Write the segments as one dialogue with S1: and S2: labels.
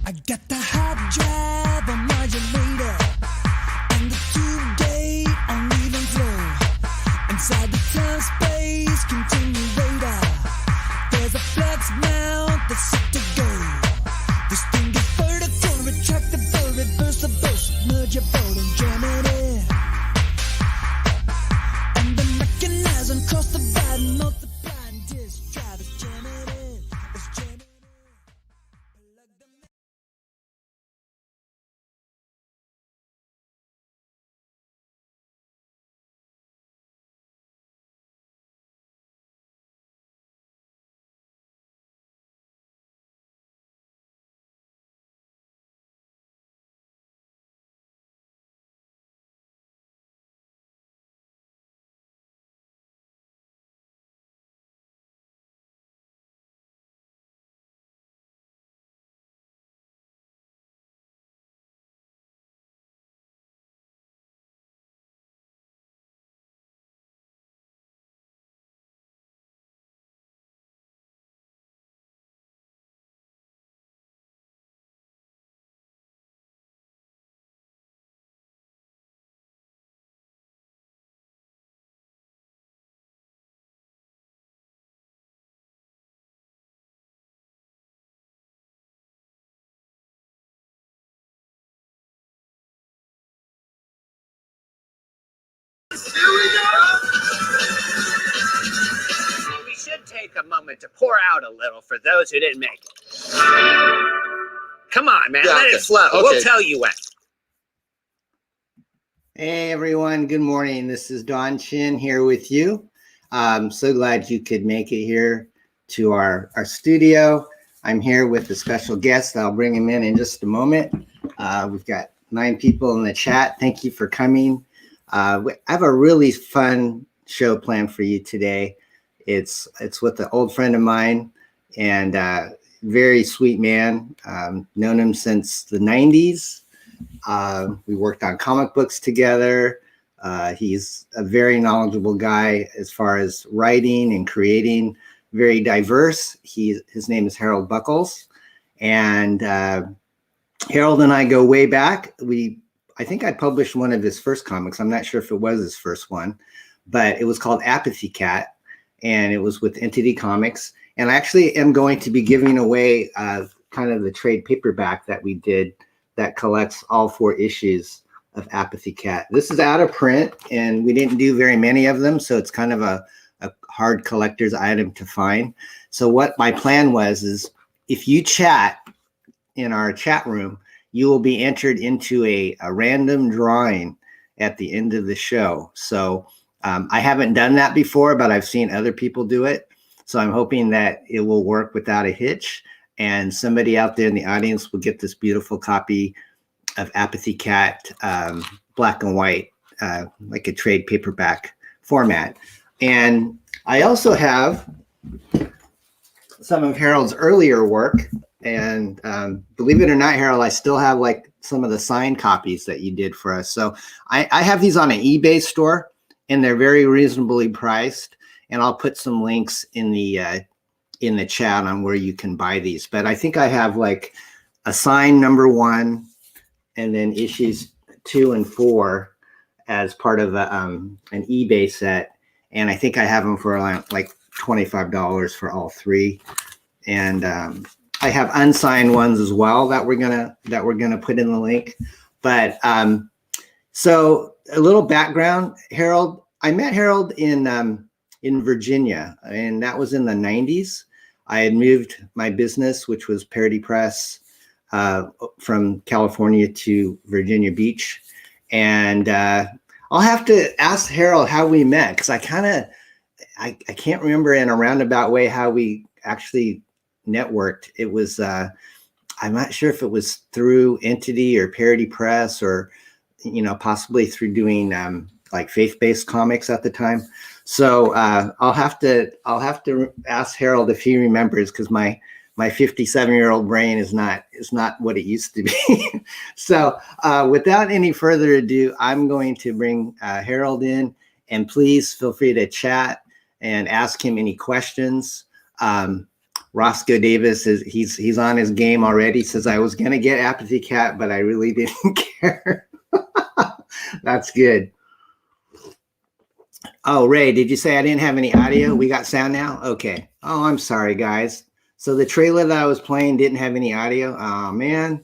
S1: I got the hard drive on modulator and the tube gate on even flow. Inside the time space continuator, there's a flex mount that's set to go. This thing is vertical, retractable, reversible, submergible and Germany. And the mechanism cross the divide and multiply and disk drive is Germany. It's Germany.
S2: We should take a moment to pour out a little for those who didn't make it. Come on, man, let it flow. Okay. We'll tell you when.
S3: Hey, everyone. Good morning. This is Don Chin here with you. I'm so glad you could make it here to our studio. I'm here with a special guest. I'll bring him in just a moment. We've got 9 people in the chat. Thank you for coming. I have a really fun show planned for you today. It's with an old friend of mine and very sweet man. Known him since the 90s. We worked on comic books together. He's a very knowledgeable guy as far as writing and creating, very diverse. His name is Harold Buchholz. And Harold and I go way back. I think I published one of his first comics. I'm not sure if it was his first one, but it was called Apathy Kat, and it was with Entity Comics. And I actually am going to be giving away kind of the trade paperback that we did that collects all 4 issues of Apathy Kat. This is out of print, and we didn't do very many of them, so it's kind of a hard collector's item to find. So what my plan was is if you chat in our chat room, you will be entered into a random drawing at the end of the show. So I haven't done that before, but I've seen other people do it. So I'm hoping that it will work without a hitch, and somebody out there in the audience will get this beautiful copy of Apathy Kat, black and white, like a trade paperback format. And I also have some of Harold's earlier work. And believe it or not, Harold, I still have like some of the signed copies that you did for us. So I have these on an eBay store, and they're very reasonably priced. And I'll put some links in the chat on where you can buy these. But I think I have like a signed #1, and then issues 2 and 4 as part of an eBay set. And I think I have them for like $25 for all three. And I have unsigned ones as well that we're gonna put in the link. But so a little background, Harold. I met Harold in Virginia, and that was in the 90s. I had moved my business, which was Parody Press, from California to Virginia Beach. And I'll have to ask Harold how we met, because I can't remember in a roundabout way how we actually networked. It was, I'm not sure if it was through Entity or Parody Press, or, possibly through doing like faith-based comics at the time. So I'll have to ask Harold if he remembers, because my 57-year-old brain is not what it used to be. So without any further ado, I'm going to bring Harold in, and please feel free to chat and ask him any questions. Roscoe Davis he's on his game already. Says, I was gonna get Apathy Kat, but I really didn't care. That's good. Oh, Ray, did you say I didn't have any audio? We got sound now? Okay. Oh, I'm sorry, guys. So the trailer that I was playing didn't have any audio. Oh man,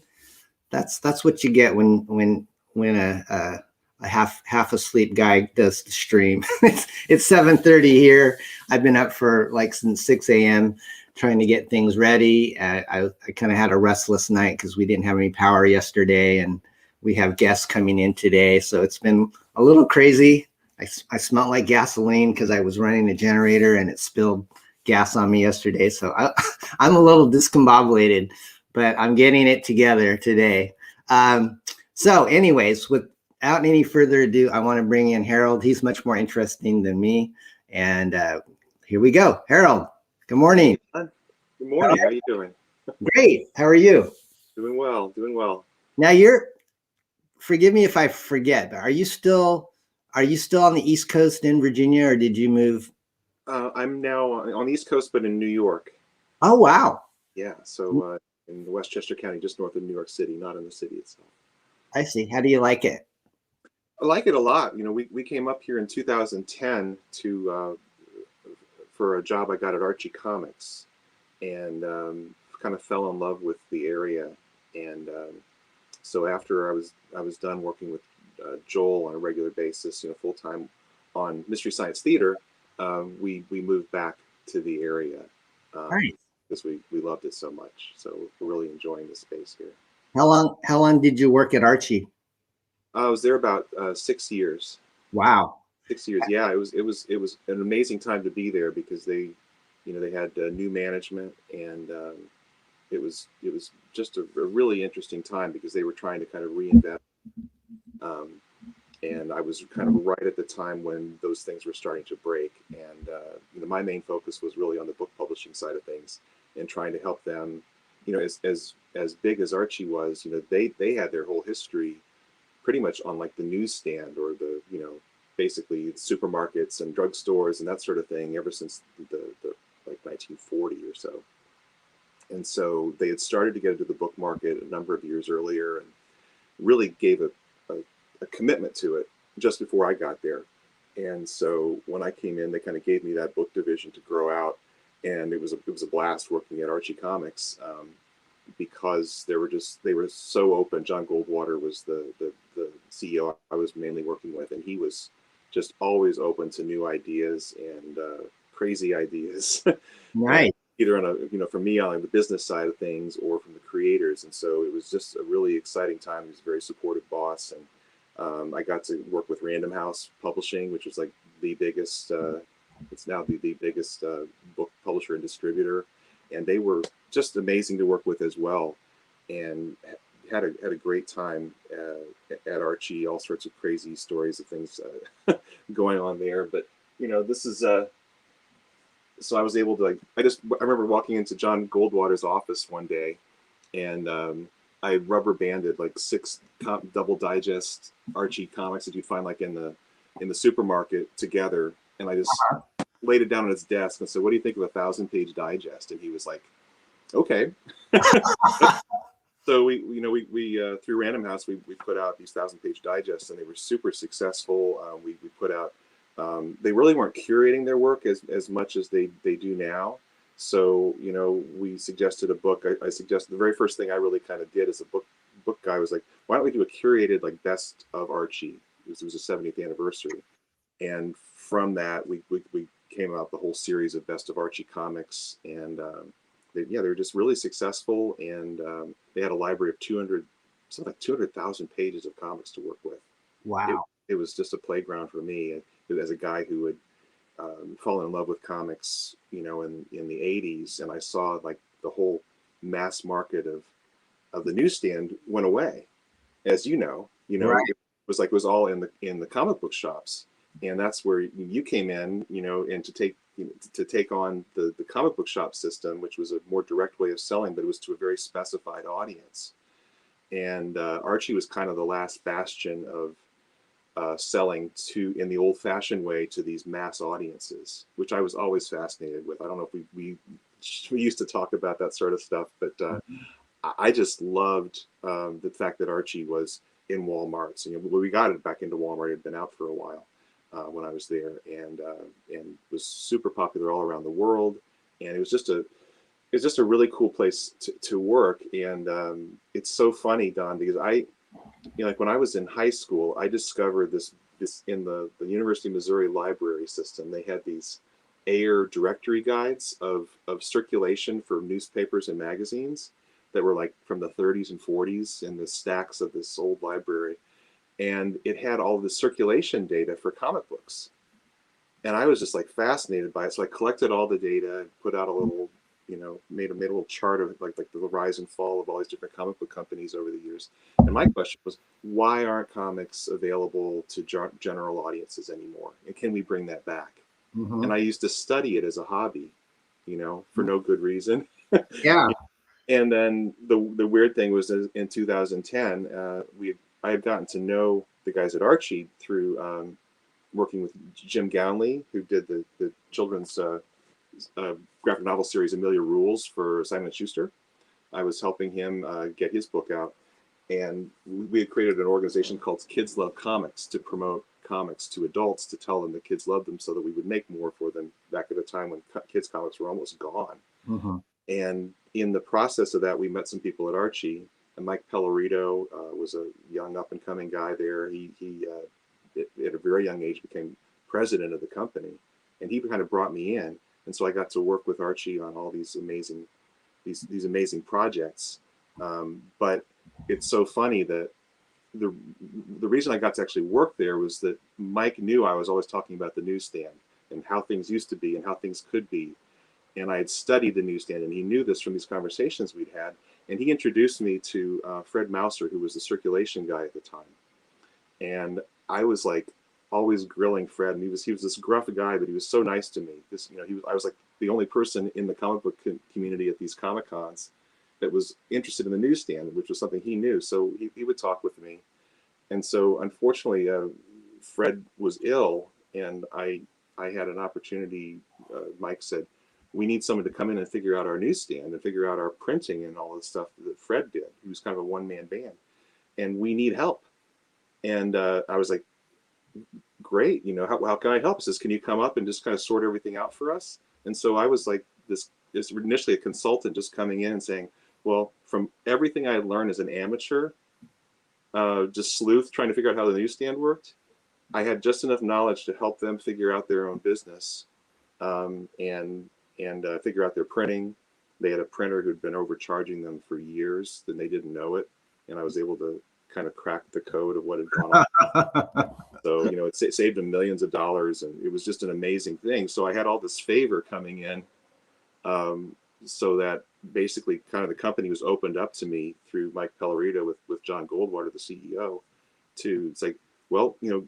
S3: that's what you get when a half asleep guy does the stream. It's 7:30 here. I've been up for like since 6 a.m. trying to get things ready. I kind of had a restless night because we didn't have any power yesterday, and we have guests coming in today. So it's been a little crazy. I smelled like gasoline because I was running a generator and it spilled gas on me yesterday. So I'm a little discombobulated, but I'm getting it together today. So anyways, without any further ado, I want to bring in Harold. He's much more interesting than me. And here we go. Harold, good morning.
S4: Good morning. How are you doing?
S3: Great. How are you?
S4: Doing well. Doing well.
S3: Now forgive me if I forget, but are you still on the East Coast in Virginia, or did you move?
S4: I'm now on the East Coast, but in New York.
S3: Oh, wow.
S4: Yeah. So in Westchester County, just north of New York City, not in the city itself.
S3: I see. How do you like it?
S4: I like it a lot. We came up here in 2010 for a job I got at Archie Comics, and kind of fell in love with the area. And so after I was done working with Joel on a regular basis, full time on Mystery Science Theater, we moved back to the area because we loved it so much. So we're really enjoying the space here.
S3: How long did you work at Archie?
S4: I was there about 6 years.
S3: Wow.
S4: 6 years. Yeah, it was an amazing time to be there because they had new management, and it was just a really interesting time because they were trying to kind of reinvent. And I was kind of right at the time when those things were starting to break. And my main focus was really on the book publishing side of things and trying to help them. As big as Archie was, they had their whole history pretty much on like the newsstand or the basically supermarkets and drugstores and that sort of thing ever since the like 1940 or so. And so they had started to get into the book market a number of years earlier and really gave a commitment to it just before I got there. And so when I came in, they kind of gave me that book division to grow out, and it was a blast working at Archie Comics because they were so open. John Goldwater was the CEO I was mainly working with, and he was just always open to new ideas and crazy ideas.
S3: Right.
S4: Either on for me on the business side of things or from the creators. And so it was just a really exciting time. He was a very supportive boss. And I got to work with Random House Publishing, which was like the biggest, it's now the biggest book publisher and distributor. And they were just amazing to work with as well. And had a great time at Archie, all sorts of crazy stories of things going on there. But, this is, so I was able to I remember walking into John Goldwater's office one day, and I rubber banded like 6 double digest Archie comics that you'd find like in the supermarket together, and I just laid it down on his desk and said, "What do you think of a 1,000-page digest?" And he was like, "Okay." So we through Random House we put out these 1,000-page digests, and they were super successful. We put out they really weren't curating their work as much as they do now. So, you know, we suggested a book. I suggested the very first thing I really kind of did as a book guy was like, why don't we do a curated like best of Archie? It was a 70th anniversary. And from that, we came out the whole series of best of Archie comics. And they were just really successful. And they had a library of something like 200,000 pages of comics to work with.
S3: Wow.
S4: It was just a playground for me as a guy who had fallen in love with comics, you know, in the 80s. And I saw like the whole mass market of the newsstand went away. As you know,
S3: Right.
S4: it was all in the comic book shops. And that's where you came in, you know, and to take on the comic book shop system, which was a more direct way of selling, but it was to a very specified audience. And Archie was kind of the last bastion of selling in the old-fashioned way to these mass audiences, which I was always fascinated with. I don't know if we used to talk about that sort of stuff, but I just loved the fact that Archie was in Walmarts. And, you know, we got it back into Walmart. It had been out for a while when I was there, and was super popular all around the world. And it was just a really cool place to work. And it's so funny, Don, because you know, like when I was in high school, I discovered this in the University of Missouri library system. They had these Ayer directory guides of circulation for newspapers and magazines that were like from the 30s and 40s in the stacks of this old library. And it had all the circulation data for comic books. And I was just like fascinated by it. So I collected all the data and put out a little, you know, made a little chart of like the rise and fall of all these different comic book companies over the years. And my question was, why aren't comics available to general audiences anymore? And can we bring that back?
S3: Mm-hmm.
S4: And I used to study it as a hobby, you know, for no good reason.
S3: Yeah.
S4: And then the weird thing was in 2010, I had gotten to know the guys at Archie through working with Jim Gownley, who did the children's graphic novel series Amelia Rules for Simon & Schuster. I was helping him get his book out. And we had created an organization called Kids Love Comics to promote comics to adults, to tell them that kids loved them so that we would make more for them back at a time when kids comics were almost gone.
S3: Mm-hmm.
S4: And in the process of that, we met some people at Archie. And Mike Pellerito was a young up-and-coming guy there. He at a very young age became president of the company. And he kind of brought me in. And so I got to work with Archie on all these amazing projects. But it's so funny that the reason I got to actually work there was that Mike knew I was always talking about the newsstand and how things used to be and how things could be. And I had studied the newsstand, and he knew this from these conversations we'd had. And he introduced me to Fred Mouser, who was the circulation guy at the time. And I was like always grilling Fred, and he was this gruff guy, but he was so nice to me. I was like the only person in the comic book community at these Comic Cons that was interested in the newsstand, which was something he knew. So he would talk with me. And so unfortunately, Fred was ill, and I had an opportunity. Mike said, we need someone to come in and figure out our newsstand and figure out our printing and all the stuff that Fred did. He was kind of a one-man band, and we need help. And I was like, great, you know, how can I help? He says, can you come up and just kind of sort everything out for us? And so I was like this initially a consultant, just coming in and saying, well, from everything I had learned as an amateur, just sleuth, trying to figure out how the newsstand worked, I had just enough knowledge to help them figure out their own business and figure out their printing. They had a printer who'd been overcharging them for years, and they didn't know it. And I was able to kind of crack the code of what had gone on. So, you know, it saved them millions of dollars, and it was just an amazing thing. So I had all this favor coming in, so that basically kind of the company was opened up to me through Mike Pellerito with John Goldwater, the CEO, to say, well, you know,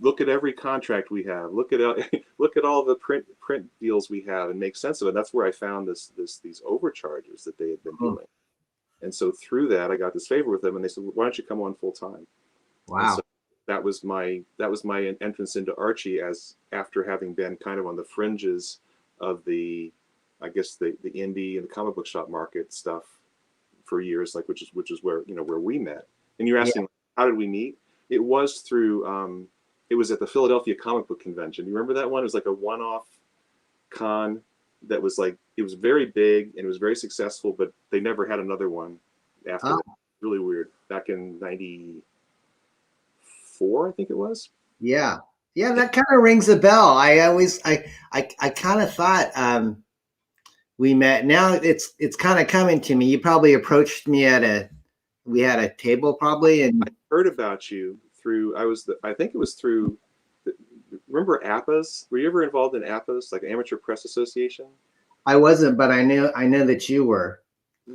S4: look at every contract we have, look at all the print deals we have, and make sense of it. And that's where I found these overcharges that they had been doing. And so through that, I got this favor with them, and they said, why don't you come on full time?
S3: Wow.
S4: So that was my entrance into Archie, as after having been kind of on the fringes of the indie and the comic book shop market stuff for years, like which is where, you know, where we met. And you're asking, how did we meet? It was through it was at the Philadelphia Comic Book Convention. You remember that one? It was like a one-off con that was like, it was very big and it was very successful, but they never had another one after that. Really weird. Back in 94, I think it was.
S3: Yeah. Yeah, that kind of rings a bell. I kind of thought we met. Now it's kind of coming to me. You probably approached me we had a table probably, and
S4: I heard about you through, I think it was through, remember APAS? Were you ever involved in APAS, like Amateur Press Association?
S3: I wasn't, but I know that you were.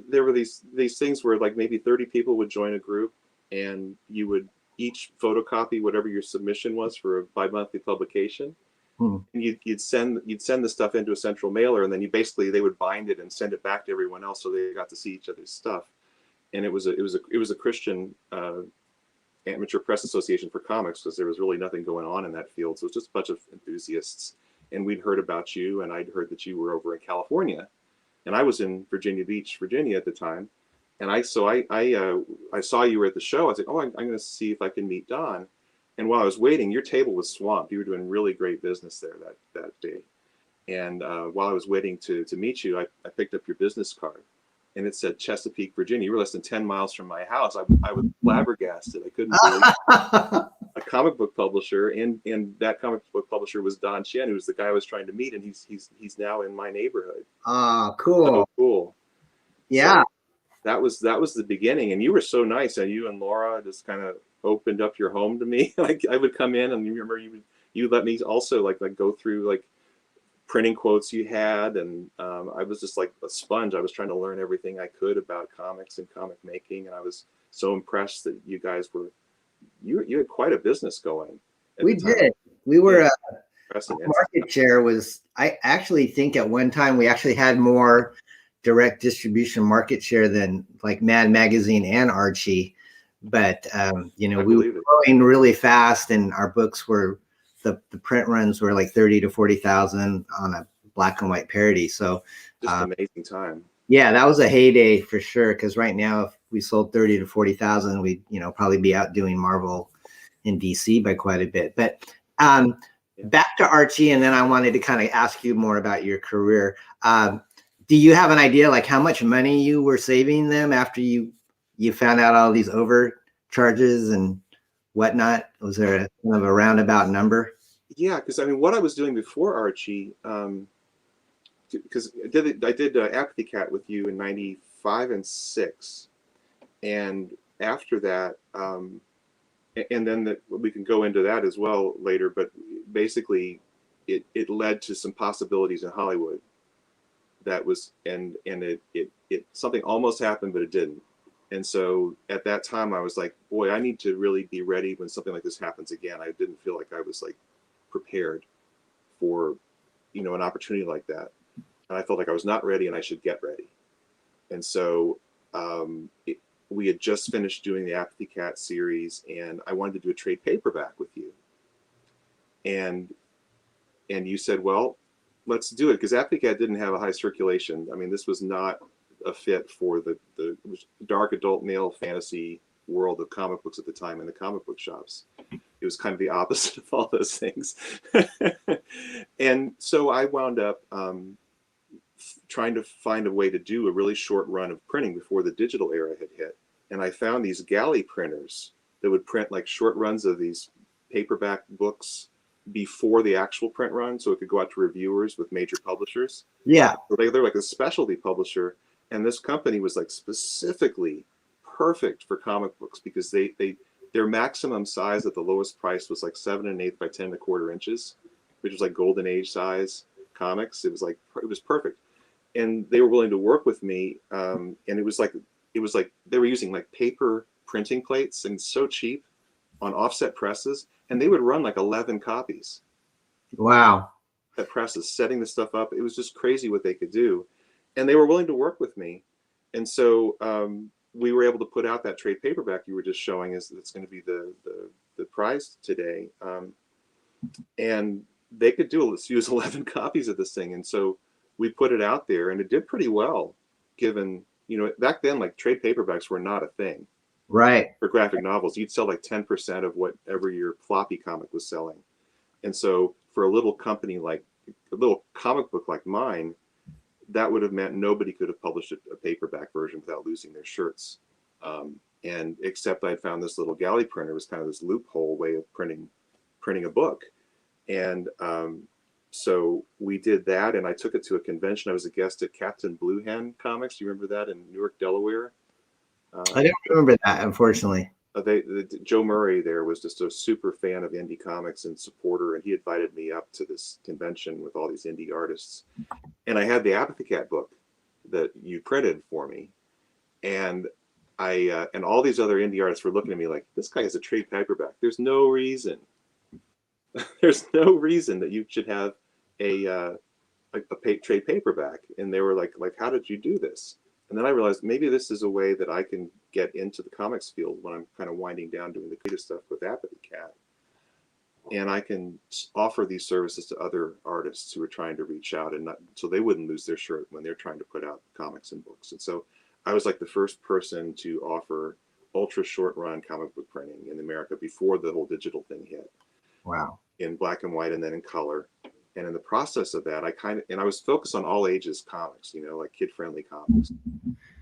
S4: There were these things where like maybe 30 people would join a group, and you would each photocopy whatever your submission was for a bi-monthly publication. And you'd send the stuff into a central mailer, and then they would bind it and send it back to everyone else, so they got to see each other's stuff. And it was a Christian amateur press association for comics, because there was really nothing going on in that field. So it was just a bunch of enthusiasts, and we'd heard about you, and I'd heard that you were over in California, and I was in Virginia Beach, Virginia at the time. And I saw you were at the show. I was like, oh, I'm going to see if I can meet Don. And while I was waiting, your table was swamped. You were doing really great business there that day. And while I was waiting to meet you, I picked up your business card, and it said Chesapeake, Virginia. You were less than 10 miles from my house. I was flabbergasted. I couldn't believe it. A comic book publisher, and that comic book publisher was Don Chen, who was the guy I was trying to meet, and he's now in my neighborhood.
S3: Oh, cool.
S4: So cool.
S3: Yeah.
S4: So that was the beginning, and you were so nice, and you and Laura just kind of opened up your home to me. Like I would come in, and you remember you let me also like go through like printing quotes you had, and I was just like a sponge. I was trying to learn everything I could about comics and comic making, and I was so impressed that you guys you had quite a business going.
S3: We did. We were market share was, I actually think at one time we actually had more direct distribution market share than like Mad Magazine and Archie. But we were growing really fast, and our books were the print runs were like 30 to 40,000 on a black and white parody. So
S4: just an amazing time.
S3: Yeah, that was a heyday for sure. Because right now, if we sold 30 to 40,000, we'd probably be outdoing Marvel in DC by quite a bit. But back to Archie, and then I wanted to kind of ask you more about your career. Do you have an idea like how much money you were saving them after you found out all these overcharges and whatnot? Was there a kind of a roundabout number?
S4: Yeah, because I mean, what I was doing before Archie, because I did Apathy Kat with you in '95 and '96, and after that, and then we can go into that as well later. But basically, it led to some possibilities in Hollywood. That was and it something almost happened, but it didn't. And so at that time, I was like, boy, I need to really be ready when something like this happens again. I didn't feel like I was like prepared for, an opportunity like that. And I felt like I was not ready and I should get ready. And so we had just finished doing the Apathy Kat series, and I wanted to do a trade paperback with you. And you said, well, let's do it, because Apathy Kat didn't have a high circulation. I mean, this was not a fit for the dark adult male fantasy world of comic books at the time in the comic book shops. It was kind of the opposite of all those things. And so I wound up trying to find a way to do a really short run of printing before the digital era had hit. And I found these galley printers that would print like short runs of these paperback books before the actual print run, so it could go out to reviewers with major publishers.
S3: Yeah.
S4: So they're like a specialty publisher, and this company was like specifically perfect for comic books, because their maximum size at the lowest price was like 7 1/8 by 10 1/4 inches, which was like golden age size comics. It was perfect, and they were willing to work with me. And it was like they were using like paper printing plates, and so cheap on offset presses, and they would run like 11 copies.
S3: Wow.
S4: At presses, setting the stuff up. It was just crazy what they could do. And they were willing to work with me. And so we were able to put out that trade paperback you were just showing us. That's going to be the prize today. And they could use 11 copies of this thing. And so we put it out there, and it did pretty well, given, back then, like trade paperbacks were not a thing.
S3: Right.
S4: For graphic novels, you'd sell like 10% of whatever your floppy comic was selling. And so for a little company like a little comic book like mine, that would have meant nobody could have published a paperback version without losing their shirts. And except I'd found this little galley printer was kind of this loophole way of printing a book. And so we did that, and I took it to a convention. I was a guest at Captain Blue Hen Comics. Do you remember that in Newark, Delaware?
S3: I don't remember that, unfortunately.
S4: Joe Murray there was just a super fan of indie comics and supporter, and he invited me up to this convention with all these indie artists. And I had the Apathy Kat book that you printed for me, and and all these other indie artists were looking at me like, this guy has a trade paperback. There's no reason. There's no reason that you should have a trade paperback. And they were like, how did you do this? And then I realized maybe this is a way that I can get into the comics field when I'm kind of winding down doing the creative stuff with Apathy Kat. And I can offer these services to other artists who are trying to reach out, and so they wouldn't lose their shirt when they're trying to put out comics and books. And so I was like the first person to offer ultra short run comic book printing in America before the whole digital thing hit.
S3: Wow.
S4: In black and white and then in color. And in the process of that, I was focused on all ages comics, like kid friendly comics.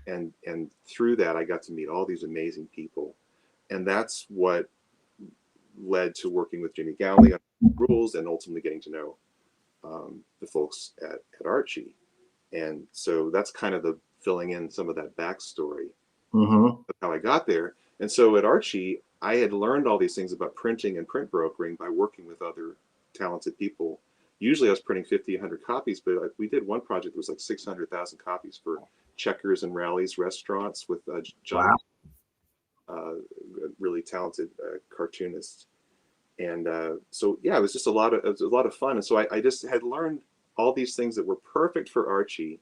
S4: And through that, I got to meet all these amazing people. And that's what led to working with Jimmy Gownley on rules and ultimately getting to know the folks at Archie. And so that's kind of the filling in some of that backstory of how I got there. And so at Archie, I had learned all these things about printing and print brokering by working with other talented people. Usually I was printing 50, 100 copies, but we did one project that was like 600,000 copies for Checkers and Rallies restaurants with John, a really talented cartoonist. And so, yeah, it was just a lot of fun. And so I just had learned all these things that were perfect for Archie,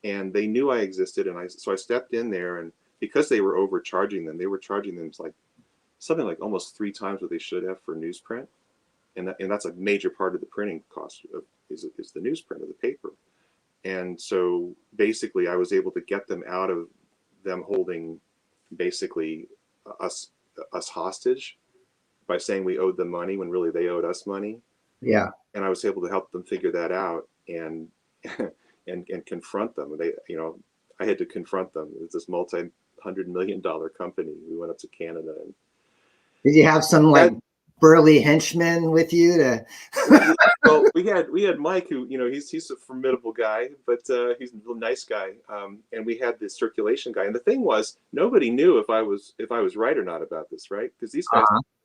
S4: and they knew I existed. And so I stepped in there, and because they were overcharging them, they were charging them like something like almost 3 times what they should have for newsprint. And that's a major part of the printing cost is the newsprint of the paper. And so basically I was able to get them out of them holding basically us hostage by saying we owed them money when really they owed us money.
S3: Yeah.
S4: And I was able to help them figure that out and confront them. They, I had to confront them. It was this multi-$100 million company. We went up to Canada. And
S3: did you have some burly henchmen with you to?
S4: Well, we had Mike, who he's a formidable guy, but he's a real nice guy. And we had this circulation guy. And the thing was, nobody knew if I was right or not about this, right? Because these guys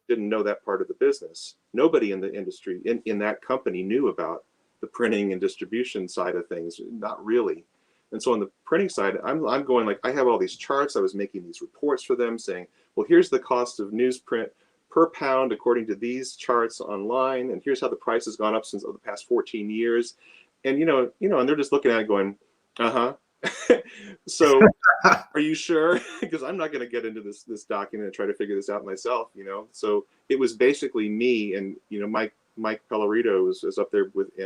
S4: didn't know that part of the business. Nobody in the industry in that company knew about the printing and distribution side of things, not really. And so on the printing side, I'm going like, I have all these charts. I was making these reports for them saying, well, here's the cost of newsprint per pound according to these charts online, and here's how the price has gone up since the past 14 years. And and they're just looking at it going, so are you sure? Because I'm not going to get into this document and try to figure this out myself, So it was basically me and Mike Pellerito was up there with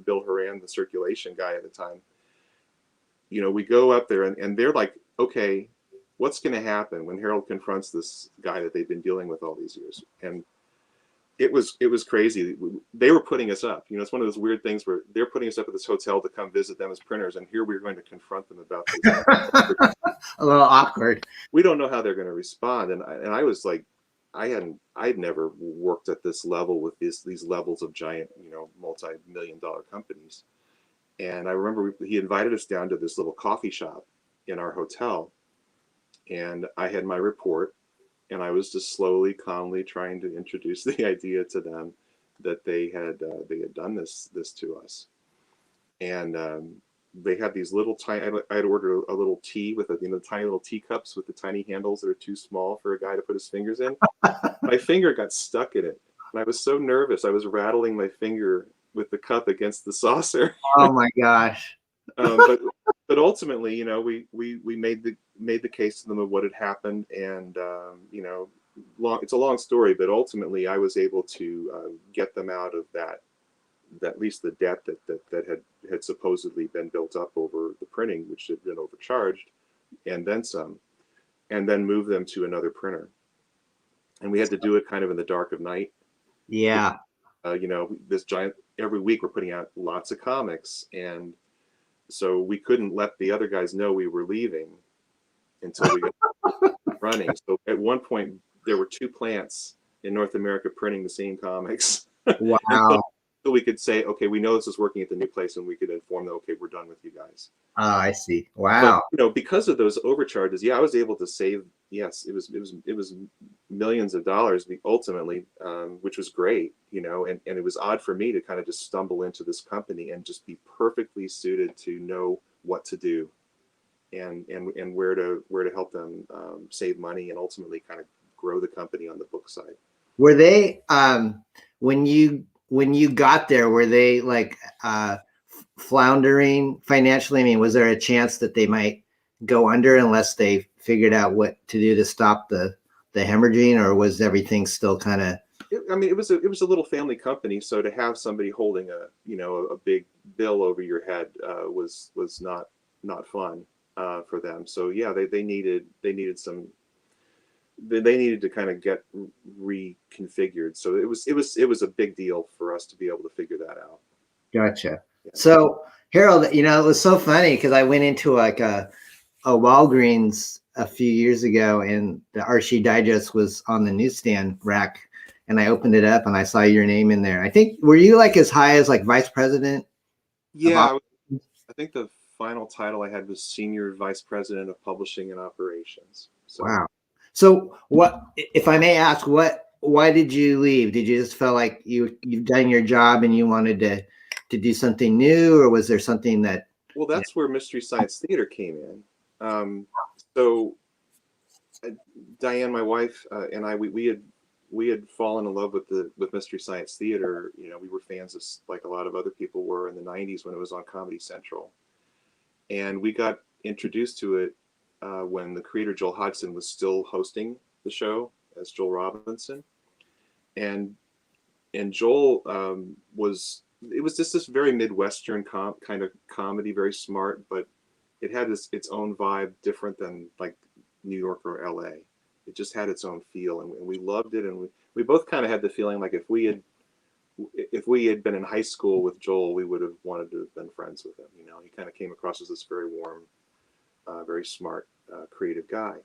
S4: Bill Horan, the circulation guy at the time. We go up there and they're like, okay, what's going to happen when Harold confronts this guy that they've been dealing with all these years? And it was crazy. They were putting us up. It's one of those weird things where they're putting us up at this hotel to come visit them as printers, and here we're going to confront them about this.
S3: A little awkward.
S4: We don't know how they're going to respond. And I was like, I'd never worked at this level with these levels of giant, multi-million-dollar companies. And I remember he invited us down to this little coffee shop in our hotel. And I had my report, and I was just slowly, calmly trying to introduce the idea to them that they had done this to us. And they had these little tiny. I had ordered a little tea with tiny little teacups with the tiny handles that are too small for a guy to put his fingers in. My finger got stuck in it, and I was so nervous. I was rattling my finger with the cup against the saucer.
S3: Oh my gosh!
S4: But ultimately, we made the case to them of what had happened, and it's a long story, but ultimately I was able to get them out of that at least the debt that had supposedly been built up over the printing, which had been overcharged, and then some. and then move them to another printer. And we had to do it kind of in the dark of night.
S3: Yeah.
S4: You know, this giant, every week we're putting out lots of comics. And so we couldn't let the other guys know we were leaving until we got running. So at one point, there were 2 plants in North America printing the same comics.
S3: Wow.
S4: So we could say, okay, we know this is working at the new place, and we could inform them, okay, we're done with you guys.
S3: Oh, I see.
S4: But
S3: Wow.
S4: you know, because of those overcharges, yeah, I was able to save. Yes, it was millions of dollars ultimately, which was great. You know, and it was odd for me to kind of just stumble into this company and just be perfectly suited to know what to do, and where to help them save money and ultimately kind of grow the company on the book side.
S3: Were they when you got there, were they like floundering financially? I mean, was there a chance that they might go under unless they figured out what to do to stop the hemorrhaging, or was everything still kind of?
S4: I mean, it was a little family company, so to have somebody holding a big bill over your head was not fun for them. So yeah, they needed to kind of get reconfigured. So it was a big deal for us to be able to figure that out.
S3: Gotcha.
S4: Yeah.
S3: So Harold, you know, it was so funny because I went into like a Walgreens a few years ago, and the Archie Digest was on the newsstand rack, and I opened it up and I saw your name in there. I think, were you like as high as like vice president?
S4: Yeah, I think the final title I had was Senior Vice President of Publishing and Operations. So,
S3: wow. So what, if I may ask, why did you leave? Did you just feel like you've done your job and you wanted to do something new, or was there something that?
S4: Well, that's where Mystery Science Theater came in. So Diane, my wife, and I, we had fallen in love with Mystery Science Theater. You know, we were fans of, like a lot of other people were, in the 90s when it was on Comedy Central. And we got introduced to it when the creator Joel Hodgson was still hosting the show as Joel Robinson. And Joel it was just this very Midwestern kind of comedy, very smart, but it had its own vibe, different than like New York or LA. It just had its own feel, and we loved it. And we both kind of had the feeling like if we had been in high school with Joel, we would have wanted to have been friends with him. You know, he kind of came across as this very warm, very smart, creative guy.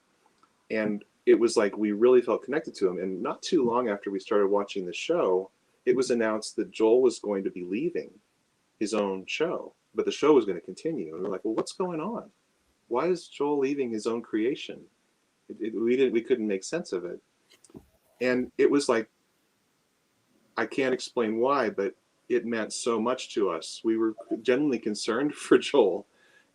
S4: And it was like we really felt connected to him. And not too long after we started watching the show, it was announced that Joel was going to be leaving his own show, but the show was going to continue. And we're like, well, what's going on? Why is Joel leaving his own creation? We couldn't make sense of it. And it was like, I can't explain why, but it meant so much to us. We were genuinely concerned for Joel,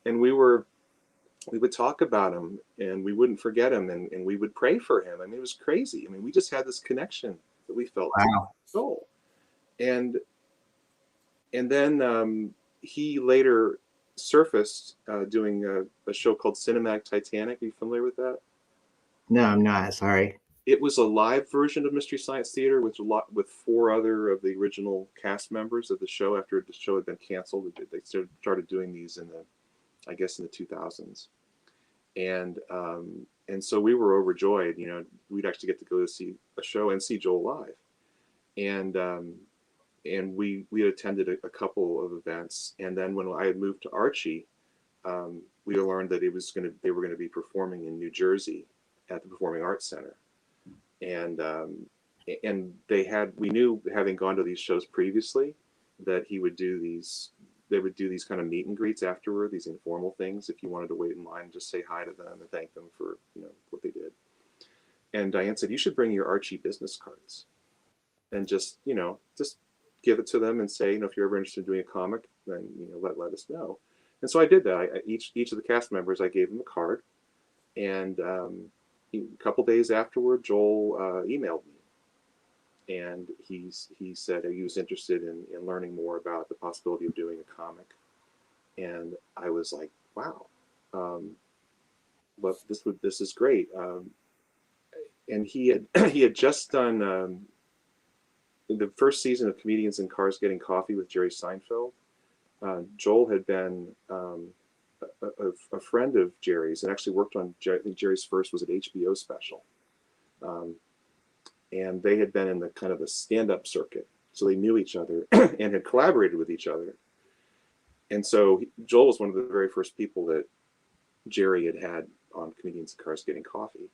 S4: and we would talk about him, and we wouldn't forget him, and we would pray for him. I mean, it was crazy. I mean, we just had this connection that we felt to Joel. And then he later surfaced doing a show called Cinematic Titanic. Are you familiar with that?
S3: No, I'm not. Sorry.
S4: It was a live version of Mystery Science Theater with 4 other of the original cast members of the show. After the show had been canceled, they started doing these in the 2000s, and so we were overjoyed. You know, we'd actually get to go to see a show and see Joel live, and we had attended a couple of events. And then when I had moved to Archie, we learned that they were going to be performing in New Jersey at the Performing Arts Center. And we knew, having gone to these shows previously, that they would do these kind of meet and greets afterward, these informal things, if you wanted to wait in line and just say hi to them and thank them for, you know, what they did. And Diane said, you should bring your Archie business cards and just give it to them and say, you know, if you're ever interested in doing a comic, then, you know, let us know. And so I did that. Each of the cast members, I gave them a card. And a couple days afterward, Joel emailed me, and he said he was interested in learning more about the possibility of doing a comic. And I was like, wow, but this is great. And he had just done the first season of Comedians in Cars Getting Coffee with Jerry Seinfeld. Joel had been a friend of Jerry's and actually worked on, I think Jerry's first was an HBO special. And they had been in the kind of the stand-up circuit. So they knew each other and had collaborated with each other. And so Joel was one of the very first people that Jerry had on Comedians in Cars Getting Coffee.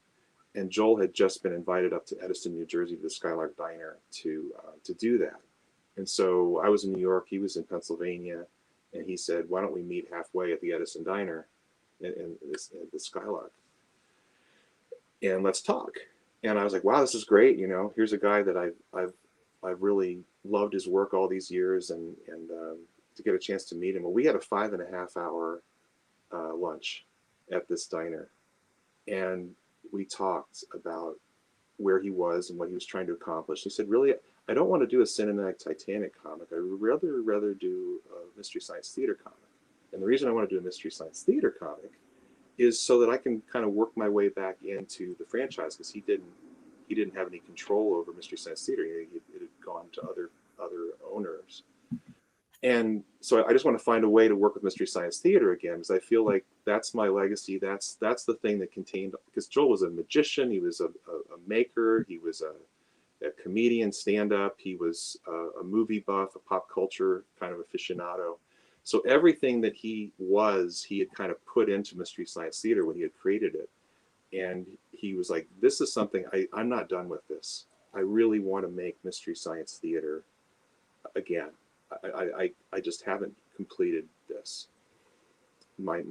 S4: And Joel had just been invited up to Edison, New Jersey, to the Skylark Diner to do that. And so I was in New York, he was in Pennsylvania, and he said, why don't we meet halfway at the Edison Diner in the Skylark, and let's talk. And I was like, wow, this is great. You know, here's a guy that I've really loved his work all these years, and to get a chance to meet him. Well, we had a 5.5 hour lunch at this diner, and we talked about where he was and what he was trying to accomplish. He said, really, I don't want to do a cinematic Titanic comic. I would rather do a Mystery Science Theater comic. And the reason I want to do a Mystery Science Theater comic is so that I can kind of work my way back into the franchise, because he didn't have any control over Mystery Science Theater. It had gone to other owners. And so I just want to find a way to work with Mystery Science Theater again, because I feel like that's my legacy. That's the thing that contained, because Joel was a magician, he was a maker, he was a comedian, stand-up, he was a movie buff, a pop culture kind of aficionado. So everything that he had kind of put into Mystery Science Theater when he had created it. And he was like, this is something, I'm not done with this. I really want to make Mystery Science Theater again. I just haven't completed this, my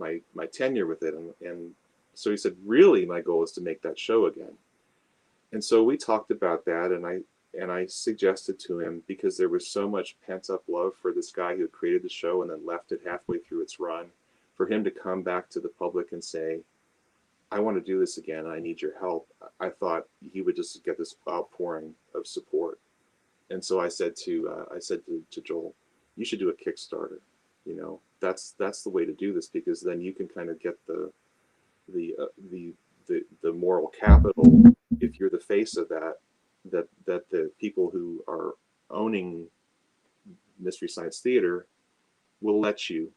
S4: tenure with it. And so he said, really, my goal is to make that show again. And so we talked about that, and I suggested to him, because there was so much pent up love for this guy who had created the show and then left it halfway through its run, for him to come back to the public and say, I want to do this again, I need your help. I thought he would just get this outpouring of support. And so I said to Joel, you should do a Kickstarter. You know, that's the way to do this, because then you can kind of get the moral capital, if you're the face of that the people who are owning Mystery Science Theater will let you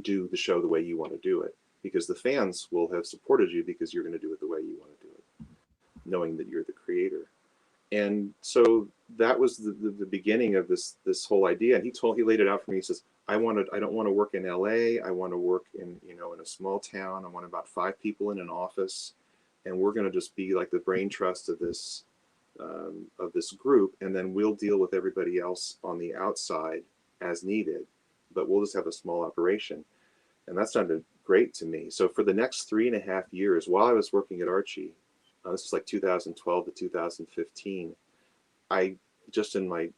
S4: do the show the way you want to do it, because the fans will have supported you because you're going to do it the way you want to do it, knowing that you're the creator. And so that was the beginning of this whole idea. And he laid it out for me. He says, I don't want to work in LA. I want to work in a small town. I want about 5 people in an office, and we're going to just be like the brain trust of this group, and then we'll deal with everybody else on the outside as needed, but we'll just have a small operation. And that sounded great to me. So for the next 3.5 years, while I was working at Archie, this was like 2012 to 2015, I just on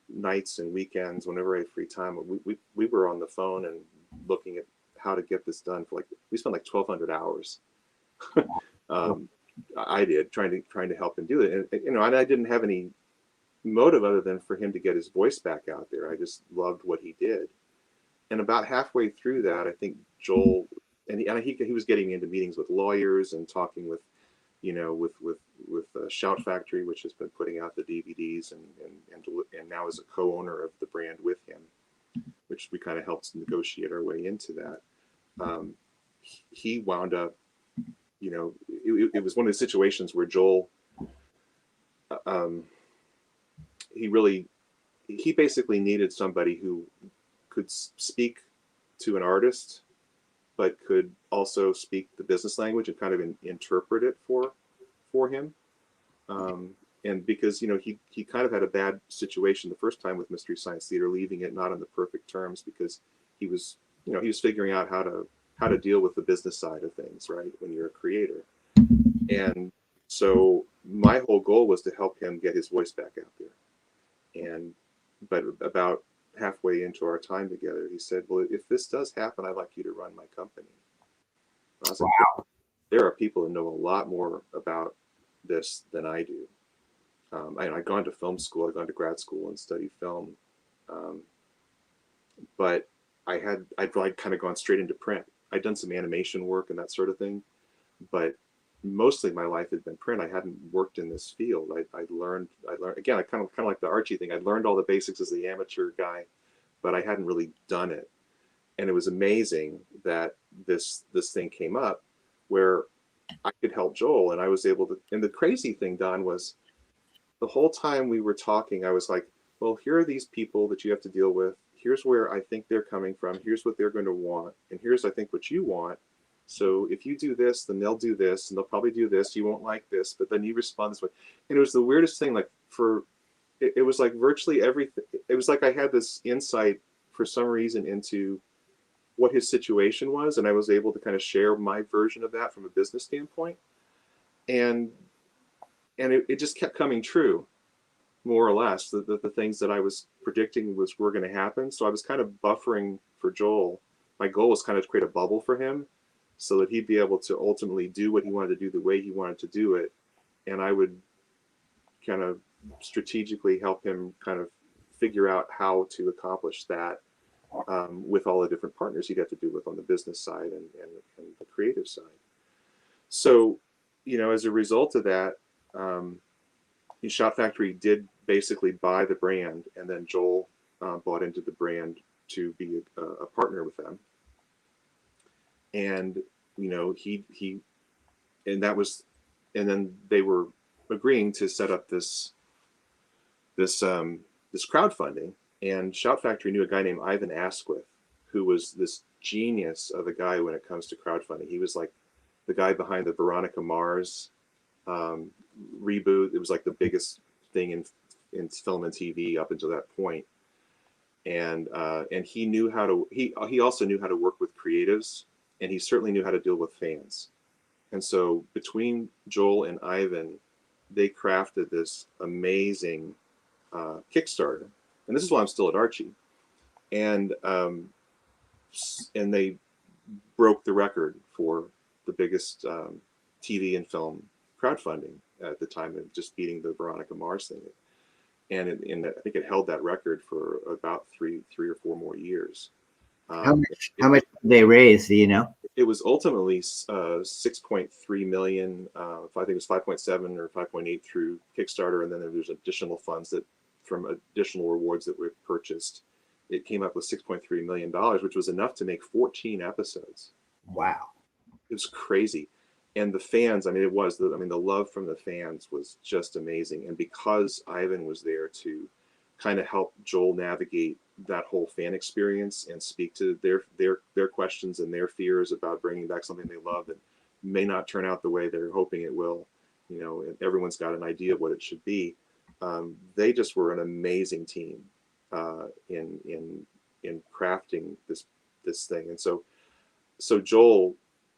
S4: nights and weekends, whenever I had free time, we were on the phone and looking at how to get this done. We spent like 1,200 hours. I did trying to help him do it, and I didn't have any motive other than for him to get his voice back out there. I just loved what he did. And about halfway through that, I think Joel, and he was getting into meetings with lawyers and talking with Shout Factory, which has been putting out the DVDs, and now is a co-owner of the brand with him, which we kind of helped negotiate our way into that. He wound up, it was one of the situations where Joel, he basically needed somebody who could speak to an artist, but could also speak the business language and kind of interpret it for him. And because, he kind of had a bad situation the first time with Mystery Science Theater, leaving it not on the perfect terms, because he was figuring out how to deal with the business side of things, right, when you're a creator. And so my whole goal was to help him get his voice back out there. But about halfway into our time together, he said, well, if this does happen, I'd like you to run my company. I was like, there are people who know a lot more about this than I do. I'd gone to film school, I'd gone to grad school and studied film. But I'd kind of gone straight into print. I'd done some animation work and that sort of thing, but mostly my life had been print. I hadn't worked in this field. I learned again, I kind of like the Archie thing. I'd learned all the basics as the amateur guy, but I hadn't really done it. And it was amazing that this thing came up where I could help Joel, and I was able to. And the crazy thing, Don, was the whole time we were talking, I was like, well, here are these people that you have to deal with. Here's where I think they're coming from. Here's what they're going to want. And here's, I think, what you want. So if you do this, then they'll do this, and they'll probably do this. You won't like this, but then you respond this way. And it was the weirdest thing. Like it was like virtually everything. It was like I had this insight for some reason into what his situation was, and I was able to kind of share my version of that from a business standpoint. And it just kept coming true, more or less. The things that I was predicting were going to happen. So I was kind of buffering for Joel. My goal was kind of to create a bubble for him so that he'd be able to ultimately do what he wanted to do the way he wanted to do it. And I would kind of strategically help him kind of figure out how to accomplish that with all the different partners he'd have to do with on the business side and the creative side. So, as a result of that, Shot Factory did basically buy the brand, and then Joel bought into the brand to be a partner with them. And and then they were agreeing to set up this crowdfunding. And Shout Factory knew a guy named Ivan Asquith, who was this genius of a guy when it comes to crowdfunding. He was like the guy behind the Veronica Mars reboot. It was like the biggest thing in film and TV up until that point. And he knew how to. He also knew how to work with creatives, and he certainly knew how to deal with fans. And so between Joel and Ivan, they crafted this amazing Kickstarter. And this is why I'm still at Archie. And they broke the record for the biggest TV and film crowdfunding at the time, of just beating the Veronica Mars thing. And I think it held that record for about three or four more years.
S3: How much did they raise? Do you know?
S4: It was ultimately 6.3 million. I think it was 5.7 or 5.8 through Kickstarter, and then there's additional funds that from additional rewards that were purchased. It came up with $6.3 million, which was enough to make 14 episodes.
S3: Wow,
S4: it was crazy. And the fans, the love from the fans was just amazing. And because Ivan was there to kind of help Joel navigate that whole fan experience and speak to their questions and their fears about bringing back something they love that may not turn out the way they're hoping it will, and everyone's got an idea of what it should be. They just were an amazing team in crafting this thing. And so Joel,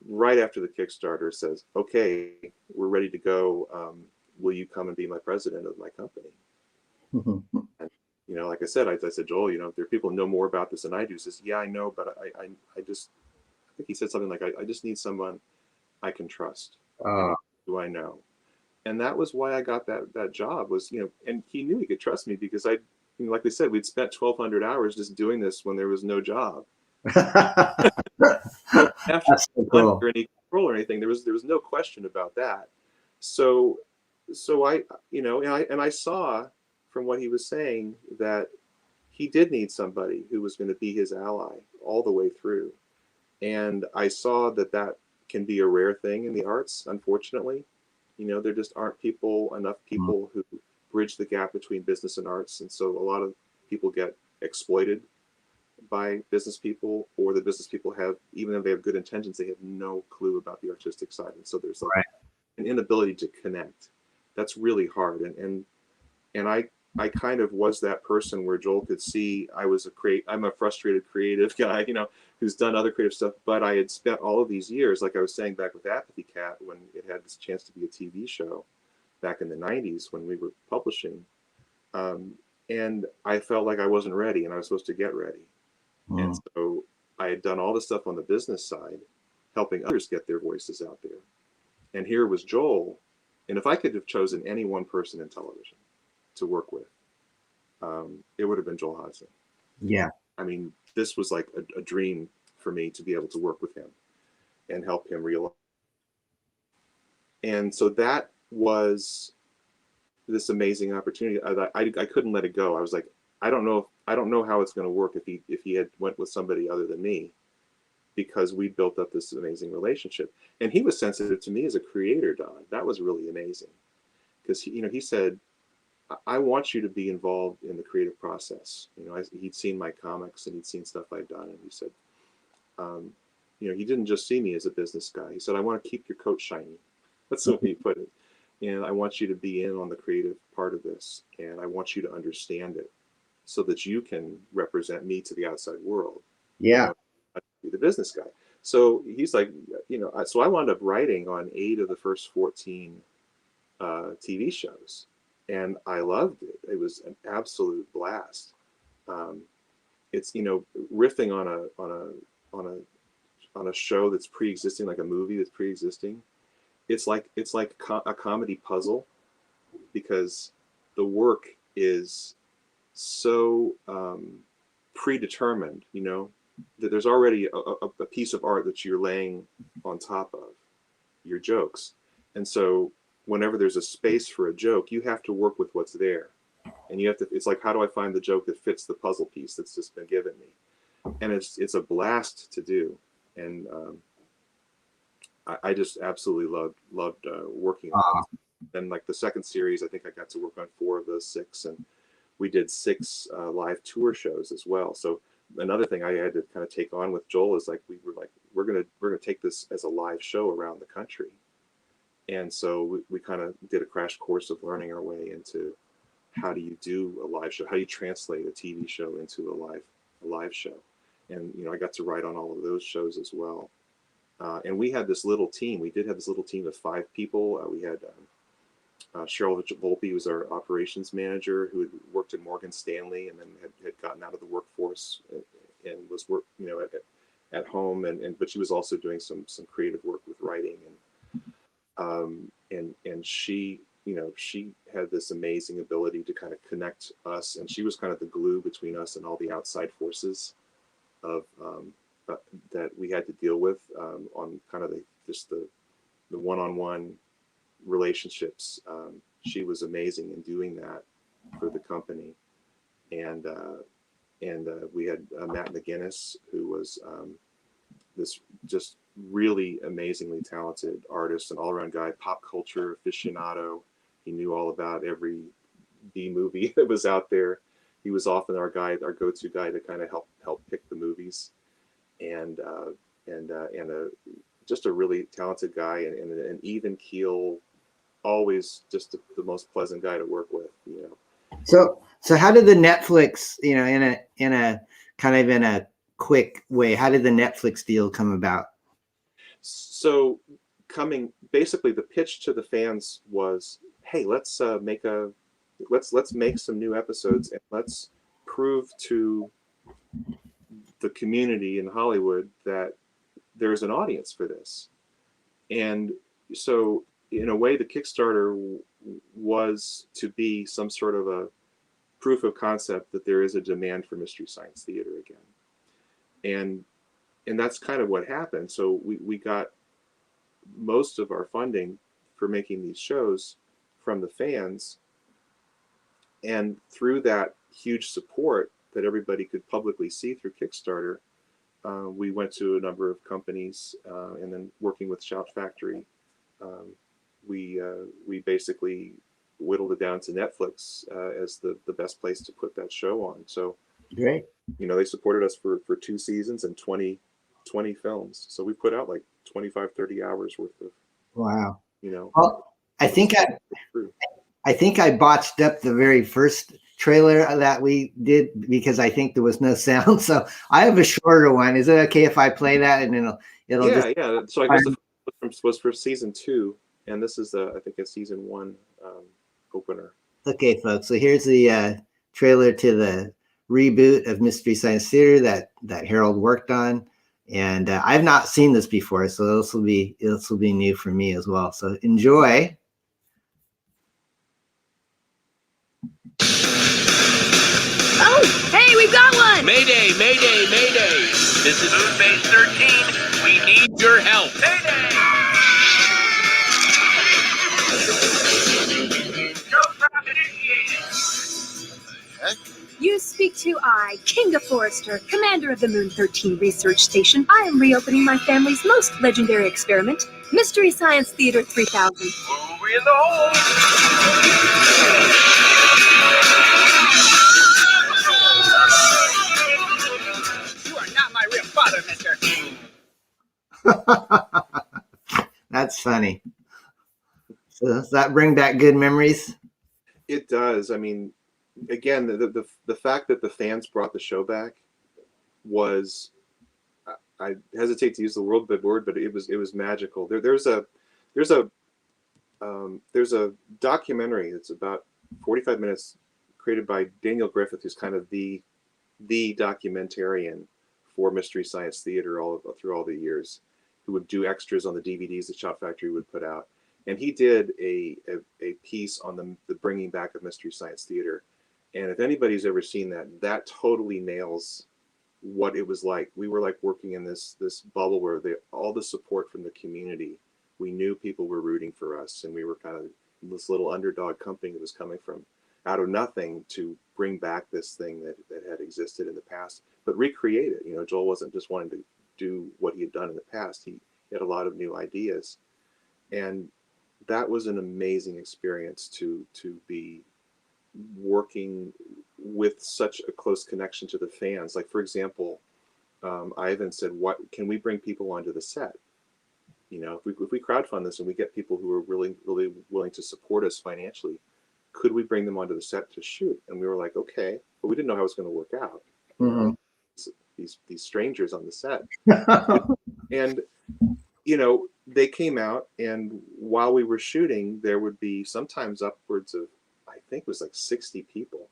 S4: right after the Kickstarter, says, "Okay, we're ready to go. Will you come and be my president of my company?" And, like I said, Joel, there are people who know more about this than I do. He says, "Yeah, I know, but I think he said something like, I just need someone I can trust. Who I know." And that was why I got that job, was, and he knew he could trust me because like they said, we'd spent 1,200 hours just doing this when there was no job. After
S3: so cool.
S4: or any control or anything, there was no question about that. So I, and I saw from what he was saying that he did need somebody who was going to be his ally all the way through. And I saw that can be a rare thing in the arts, unfortunately. There just aren't enough people who bridge the gap between business and arts. And so a lot of people get exploited by business people, or the business people even though they have good intentions, they have no clue about the artistic side. And so there's an inability to connect. That's really hard. And I kind of was that person where Joel could see I'm a frustrated creative guy, who's done other creative stuff, but I had spent all of these years, like I was saying, back with Apathy Kat, when it had this chance to be a TV show back in the 90s when we were publishing. And I felt like I wasn't ready, and I was supposed to get ready. And so I had done all this stuff on the business side, helping others get their voices out there. And here was Joel. And if I could have chosen any one person in television to work with, it would have been Joel Hodgson.
S3: Yeah.
S4: This was like a dream for me to be able to work with him and help him realize. And so that was this amazing opportunity. I couldn't let it go. I was like, I don't know I don't know how it's going to work if he had went with somebody other than me, because we built up this amazing relationship. And he was sensitive to me as a creator, Don. That was really amazing, because he said, I want you to be involved in the creative process. He'd seen my comics and he'd seen stuff I'd done, and he said, he didn't just see me as a business guy. He said, I want to keep your coat shiny. That's the way he put it. And I want you to be in on the creative part of this, and I want you to understand it so that you can represent me to the outside world.
S3: Yeah.
S4: Be the business guy. So he's like, so I wound up writing on 8 of the first 14 TV shows. And I loved it. It was an absolute blast. It's riffing on a show that's pre-existing, like a movie that's pre-existing. It's like a comedy puzzle, because the work is so predetermined. That there's already a piece of art that you're laying on top of your jokes, and so whenever there's a space for a joke, you have to work with what's there. And you have to, it's like, how do I find the joke that fits the puzzle piece that's just been given me? And it's a blast to do. And I just absolutely loved working on it. And like the second series, I think I got to work on 4 of those 6, and we did 6 live tour shows as well. So another thing I had to kind of take on with Joel is like, we're gonna take this as a live show around the country. And so we kind of did a crash course of learning our way into how do you do a live show? How do you translate a TV show into a live show? And, I got to write on all of those shows as well. And we had this little team. We did have this little team of 5 people. We had Cheryl Volpe, was our operations manager, who had worked at Morgan Stanley and then had gotten out of the workforce and was at home. But she was also doing some creative work with writing, and she had this amazing ability to kind of connect us, and she was kind of the glue between us and all the outside forces of that we had to deal with on kind of the one-on-one relationships. She was amazing in doing that for the company, and we had Matt McGinnis, who was this just really amazingly talented artist, an all-around guy, pop culture aficionado. He knew all about every B movie that was out there. He was often our go-to guy to kind of help pick the movies, and just a really talented guy, and an even keel, always just the most pleasant guy to work with.
S3: So how did the Netflix, in a kind of in a quick way, how did the Netflix deal come about?
S4: So basically the pitch to the fans was, hey, let's make some new episodes, and let's prove to the community in Hollywood that there's an audience for this. And so in a way, the Kickstarter was to be some sort of a proof of concept that there is a demand for Mystery Science Theater again. And that's kind of what happened. So we got most of our funding for making these shows from the fans. And through that huge support that everybody could publicly see through Kickstarter, we went to a number of companies, and then working with Shout Factory, we basically whittled it down to Netflix as the best place to put that show on. So
S3: Great.
S4: They supported us for 2 seasons and 20 films. So we put out like 25, 30 hours worth of,
S3: Wow.
S4: Well,
S3: I think I botched up the very first trailer that we did because I think there was no sound. So I have a shorter one. Is it okay if I play that and it'll just...
S4: Yeah. So I guess the first was for season 2, and this is I think a season 1 opener.
S3: Okay, folks. So here's the trailer to the reboot of Mystery Science Theater that Harold worked on, and I've not seen this before, so this will be new for me as well. So enjoy.
S5: Oh, hey, we've got one!
S6: Mayday, mayday, mayday! This is Moon Base 13. We need your help. Mayday! Show trap initiated.
S5: You you speak to? I, Kinga Forrester, commander of the Moon 13 Research Station. I am reopening my family's most legendary experiment, Mystery Science Theater 3000.
S6: Movie in the hole.
S2: You are not my real father, mister.
S3: That's funny. So does that bring back good memories?
S4: It does. I mean, again, the fact that the fans brought the show back was, I hesitate to use the word, but it was magical. There's a documentary. It's about 45 minutes, created by Daniel Griffith, who's kind of the documentarian for Mystery Science Theater through all the years, who would do extras on the DVDs that Shout Factory would put out. And he did a piece on the bringing back of Mystery Science Theater. And if anybody's ever seen that, that totally nails what it was like. We were like working in this bubble where all the support from the community, we knew people were rooting for us, and we were kind of this little underdog company that was coming from out of nothing to bring back this thing that had existed in the past, but recreate it. You know, Joel wasn't just wanting to do what he had done in the past. He had a lot of new ideas. And that was an amazing experience to be working with such a close connection to the fans. Like, for example, Ivan said, "What can we bring people onto the set? You know, if we crowdfund this and we get people who are really willing to support us financially, could we bring them onto the set to shoot?" And we were like, okay, but we didn't know how it was going to work out.
S3: Mm-hmm.
S4: These strangers on the set, and you know, they came out, and while we were shooting, there would be sometimes upwards of, I think it was like 60 people,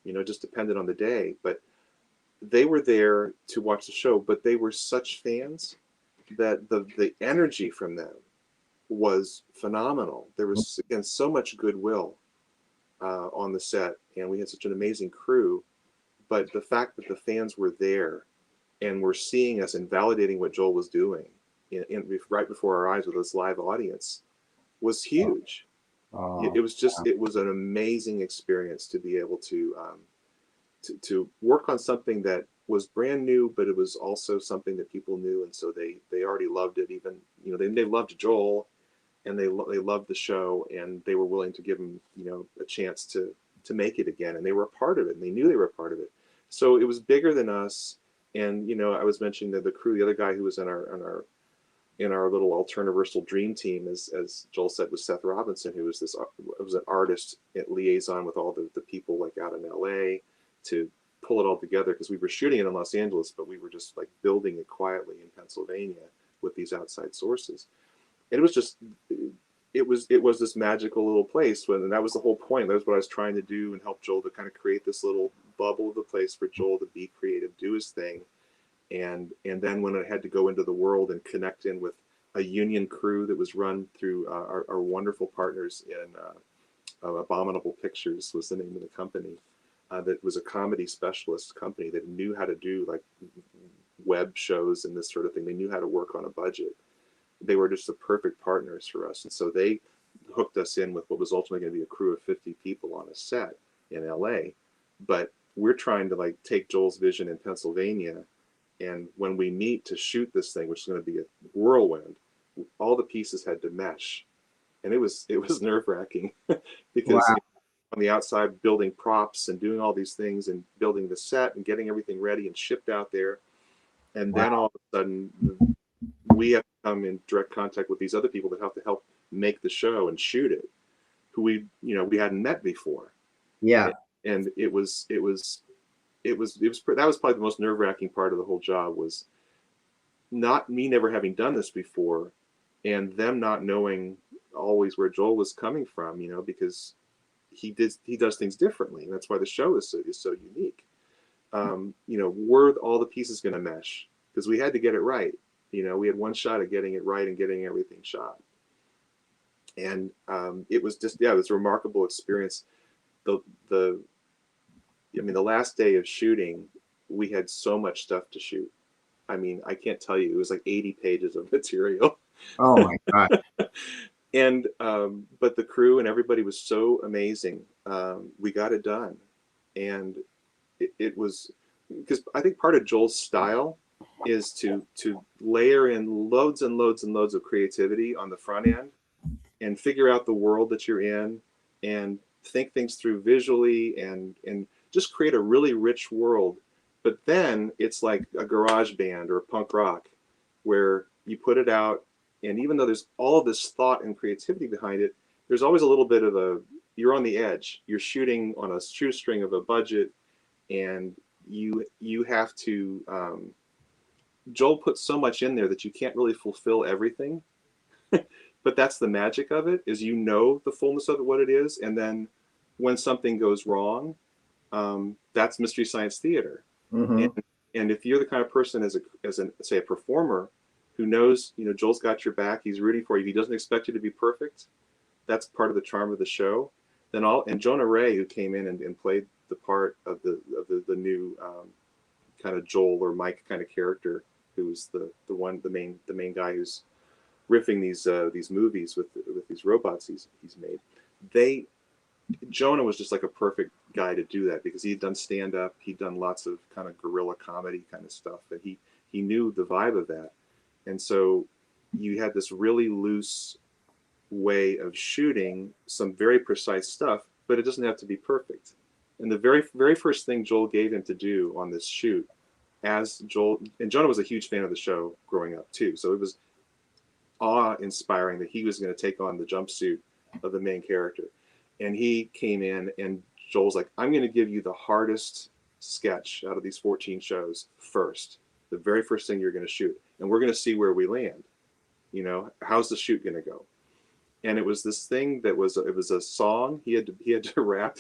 S4: you know, just depended on the day. But they were there to watch the show, but they were such fans that the energy from them was phenomenal. There was, again, so much goodwill on the set, and we had such an amazing crew. But the fact that the fans were there and were seeing us and validating what Joel was doing right before our eyes with this live audience was huge. It was an amazing experience to be able to work on something that was brand new, but it was also something that people knew, and so they already loved it. Even, you know, they loved Joel, and they loved the show, and they were willing to give him, you know, a chance to make it again, and they were a part of it, and they knew they were a part of it. So it was bigger than us. And, you know, I was mentioning that the crew, the other guy who was in our little Alterniversal dream team, as Joel said, was Seth Robinson, who was an artist liaison with all the people like out in LA to pull it all together, because we were shooting it in Los Angeles, but we were just like building it quietly in Pennsylvania with these outside sources. And it was just, it was this magical little place, and that was the whole point. That was what I was trying to do, and help Joel to kind of create this little bubble of the place for Joel to be creative, do his thing. And then when it had to go into the world and connect in with a union crew that was run through our wonderful partners in Abominable Pictures was the name of the company, that was a comedy specialist company that knew how to do like web shows and this sort of thing. They knew how to work on a budget. They were just the perfect partners for us. And so they hooked us in with what was ultimately going to be a crew of 50 people on a set in LA. But we're trying to like take Joel's vision in Pennsylvania. And when we meet to shoot this thing, which is going to be a whirlwind, all the pieces had to mesh. And it was nerve-wracking because on the outside, building props and doing all these things and building the set and getting everything ready and shipped out there. And then all of a sudden, we have to come in direct contact with these other people that have to help make the show and shoot it, who we hadn't met before.
S3: Yeah.
S4: And that was probably the most nerve-wracking part of the whole job, was not me never having done this before, and them not knowing always where Joel was coming from, you know, because he does things differently, and that's why the show is so unique. You know, were all the pieces going to mesh? Because we had to get it right. You know, we had one shot at getting it right and getting everything shot. And it was just, it was a remarkable experience. The last day of shooting, we had so much stuff to shoot. I mean, I can't tell you, it was like 80 pages of material.
S3: Oh my God.
S4: And, but the crew and everybody was so amazing. We got it done. And it was, because I think part of Joel's style is to layer in loads and loads and loads of creativity on the front end and figure out the world that you're in and think things through visually and just create a really rich world. But then it's like a garage band or punk rock where you put it out, and even though there's all of this thought and creativity behind it, there's always a little bit of you're on the edge. You're shooting on a shoestring of a budget, and you have to, Joel puts so much in there that you can't really fulfill everything. But that's the magic of it, is the fullness of it, what it is. And then when something goes wrong, that's Mystery Science Theater.
S3: Mm-hmm.
S4: And if you're the kind of person as say a performer who knows, Joel's got your back, he's rooting for you, he doesn't expect you to be perfect, that's part of the charm of the show. Then and Jonah Ray, who came in and played the part of the new kind of Joel or Mike kind of character, who's the main guy who's riffing these movies with these robots he's made. Jonah was just like a perfect guy to do that, because he'd done stand-up, he'd done lots of kind of guerrilla comedy kind of stuff, that he knew the vibe of that. And so you had this really loose way of shooting some very precise stuff, but it doesn't have to be perfect. And the very, very first thing Joel gave him to do on this shoot, as Joel, and Jonah was a huge fan of the show growing up too, so it was awe-inspiring that he was going to take on the jumpsuit of the main character. And he came in, and Joel's like, I'm going to give you the hardest sketch out of these 14 shows first, the very first thing you're going to shoot, and we're going to see where we land. How's the shoot going to go? And it was this thing that was a song he had to rap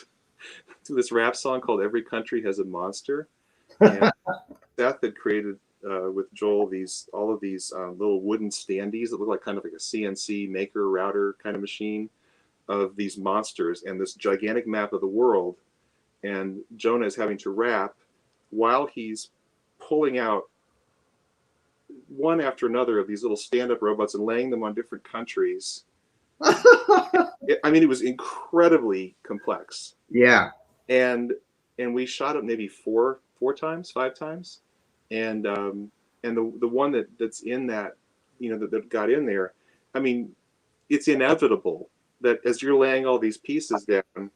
S4: to, this rap song called "Every Country Has a Monster." And Seth had created with Joel all of these little wooden standees that look like kind of like a CNC maker router kind of machine of these monsters and this gigantic map of the world. And Jonah is having to rap while he's pulling out one after another of these little stand-up robots and laying them on different countries. It was incredibly complex.
S3: Yeah.
S4: And we shot it maybe five times. And the one that's in that, that got in there, it's inevitable that as you're laying all these pieces down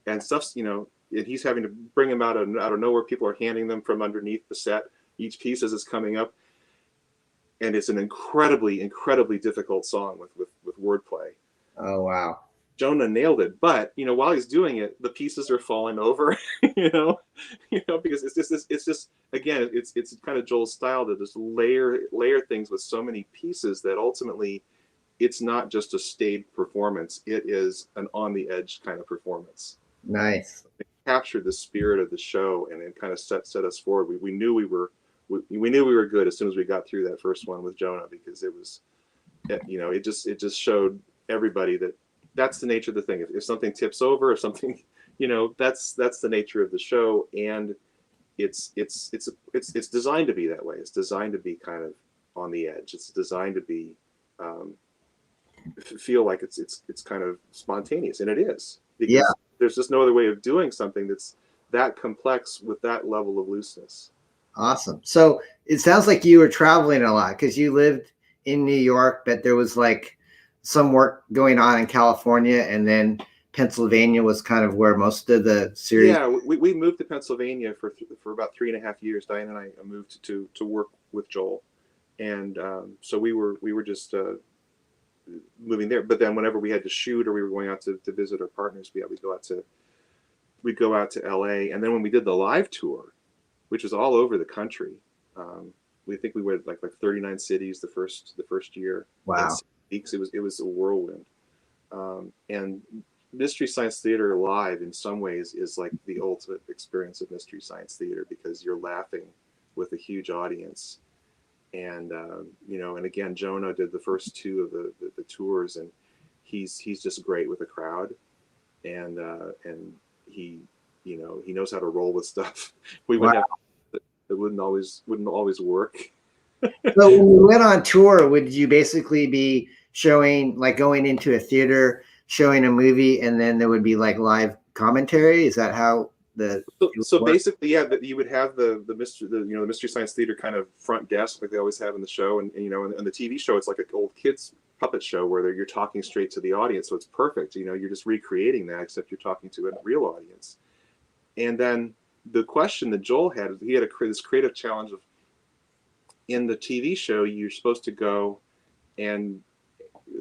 S4: and stuff's, and he's having to bring them out of nowhere, people are handing them from underneath the set, each piece as it's coming up. And it's an incredibly, incredibly difficult song with wordplay.
S3: Oh, wow.
S4: Jonah nailed it, but while he's doing it, the pieces are falling over, because it's just again, it's kind of Joel's style to just layer things with so many pieces that ultimately it's not just a staged performance; it is an on the edge kind of performance.
S3: Nice.
S4: It captured the spirit of the show and kind of set us forward. We knew we were good as soon as we got through that first one with Jonah, because it was, it just showed everybody that that's the nature of the thing. If something tips over, if something, that's the nature of the show, and it's designed to be that way. It's designed to be kind of on the edge. It's designed to be feel like it's kind of spontaneous, and it is, because there's just no other way of doing something that's that complex with that level of looseness.
S3: Awesome. So it sounds like you were traveling a lot, because you lived in New York, but there was like some work going on in California, and then Pennsylvania was kind of where most of the series.
S4: Yeah, we moved to Pennsylvania for about 3.5 years. Diane and I moved to work with Joel, and so we were just moving there. But then whenever we had to shoot or we were going out to visit our partners, we'd go out to LA, and then when we did the live tour, which was all over the country, we think we went like 39 cities the first year.
S3: Wow.
S4: Weeks. It was a whirlwind, and Mystery Science Theater live in some ways is like the ultimate experience of Mystery Science Theater, because you're laughing with a huge audience, and and again, Jonah did the first two of the tours, and he's just great with a crowd, and he knows how to roll with stuff. It wouldn't always work.
S3: So when you went on tour, would you basically be showing, like going into a theater, showing a movie, and then there would be like live commentary? Is that how the
S4: So basically, yeah, that you would have the Mystery Science Theater kind of front desk like they always have in the show, and the TV show, it's like an old kids puppet show where you're talking straight to the audience, so it's perfect. You're just recreating that, except you're talking to a real audience. And then the question that Joel had, he had this creative challenge of, in the TV show, you're supposed to go and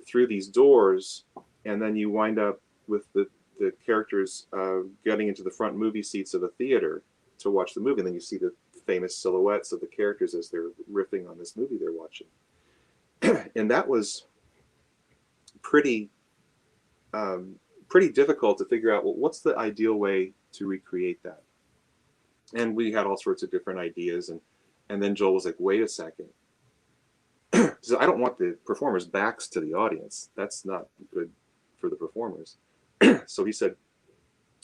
S4: through these doors, and then you wind up with the characters getting into the front movie seats of a theater to watch the movie, and then you see the famous silhouettes of the characters as they're riffing on this movie they're watching. And that was pretty difficult to figure out, well, what's the ideal way to recreate that? And we had all sorts of different ideas, and then Joel was like, wait a second. So I don't want the performers' backs to the audience. That's not good for the performers. So he said,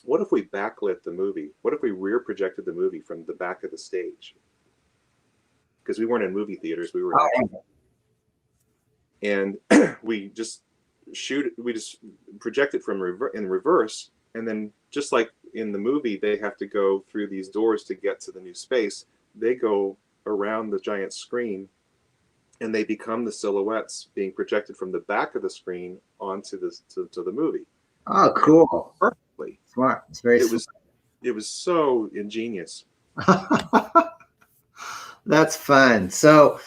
S4: what if we backlit the movie? What if we rear projected the movie from the back of the stage? Because we weren't in movie theaters, we were and we just project it from in reverse, and then just like in the movie, they have to go through these doors to get to the new space. They go around the giant screen, and they become the silhouettes being projected from the back of the screen onto to the movie.
S3: Oh, cool!
S4: Perfectly
S3: Smart. It's very.
S4: It was so ingenious.
S3: That's fun. So,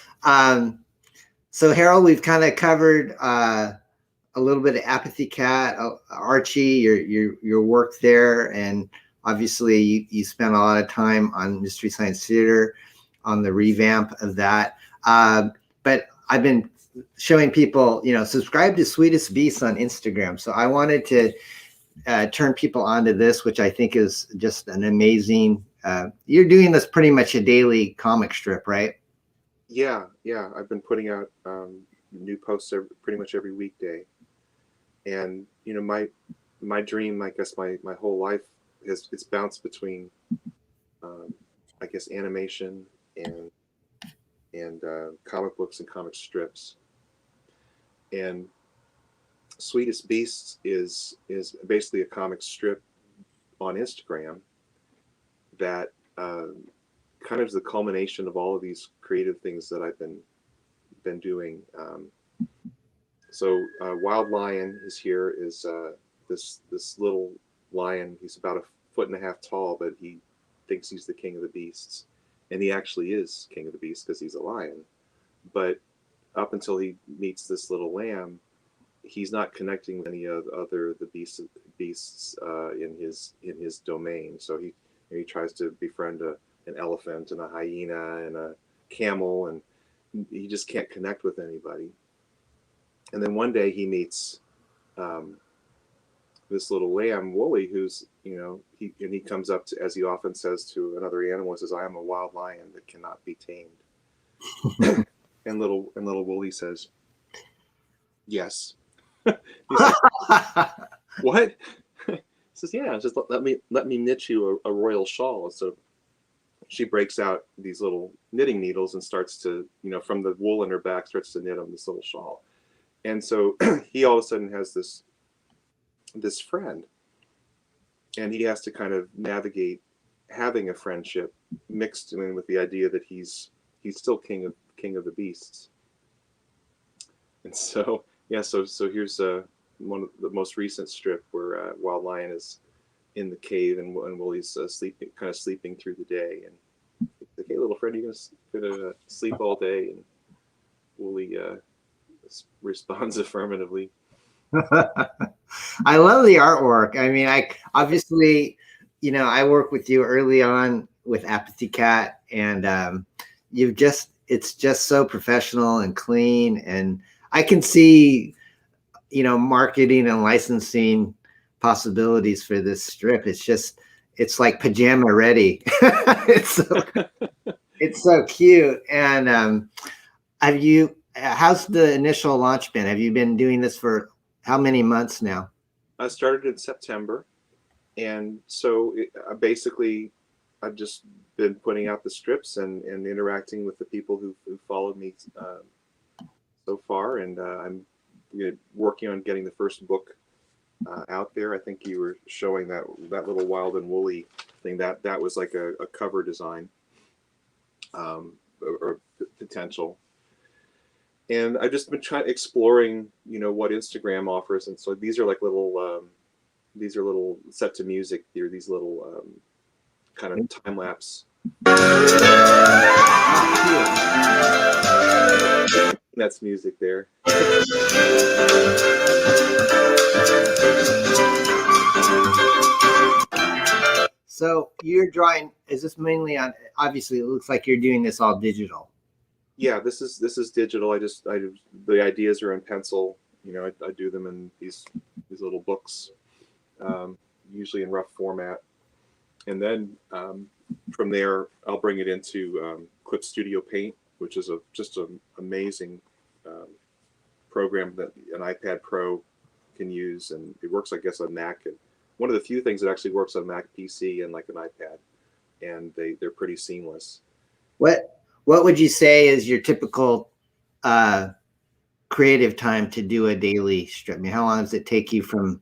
S3: so Harold, we've kind of covered a little bit of Apathy Kat, Archie, your work there, and obviously you spent a lot of time on Mystery Science Theater, on the revamp of that. But I've been showing people, subscribe to Sweetest Beasts on Instagram. So I wanted to turn people onto this, which I think is just an amazing. You're doing this pretty much a daily comic strip, right?
S4: Yeah. I've been putting out new posts pretty much every weekday, and my dream, I guess my whole life it's bounced between, I guess, animation and comic books and comic strips. And Sweetest Beasts is basically a comic strip on Instagram that kind of is the culmination of all of these creative things that I've been doing. So Wild Lion is here, is this little lion. He's about 1.5 feet tall, but he thinks he's the king of the beasts, and he actually is king of the beasts because he's a lion. But up until he meets this little lamb, he's not connecting with any of the beasts in his domain. So he tries to befriend an elephant and a hyena and a camel, and he just can't connect with anybody. And then one day he meets this little lamb, Wooly, who's, he comes up to, as he often says to another animal, says, "I am a wild lion that cannot be tamed." and little Wooly says, "Yes." He's like, "What?" He says, "Yeah, just let me knit you a royal shawl." So she breaks out these little knitting needles and starts to, from the wool in her back, starts to knit him this little shawl. And so he all of a sudden has this friend, and he has to kind of navigate having a friendship mixed in with the idea that he's still king of the beasts. And so so here's one of the most recent strip where Wild Lion is in the cave, and Wooly's sleeping through the day, and he's like, "Hey, little friend, you gonna sleep all day?" And Wooly responds affirmatively.
S3: I love the artwork. I mean, I obviously, I work with you early on with Apathy Kat, and it's just so professional and clean, and I can see, marketing and licensing possibilities for this strip. It's like pajama ready. It's so cute. And how's the initial launch been? Have you been doing this for how many months now?
S4: I started in September, and so basically I've just been putting out the strips and interacting with the people who followed me so far, and I'm working on getting the first book out there. I think you were showing that little Wild and Woolly thing. That was like a cover design, or potential. And I've just been exploring, what Instagram offers. And so these are like little, set to music. They're these little kind of time lapse. That's music there.
S3: So you're drawing, is this mainly on, obviously it looks like you're doing this all digital.
S4: Yeah, this is digital. The ideas are in pencil. I do them in these little books, usually in rough format. And then from there, I'll bring it into Clip Studio Paint, which is just an amazing program that an iPad Pro can use, and it works, I guess, on Mac. And one of the few things that actually works on Mac PC and like an iPad, and they're pretty seamless.
S3: What would you say is your typical creative time to do a daily strip? I mean, how long does it take you from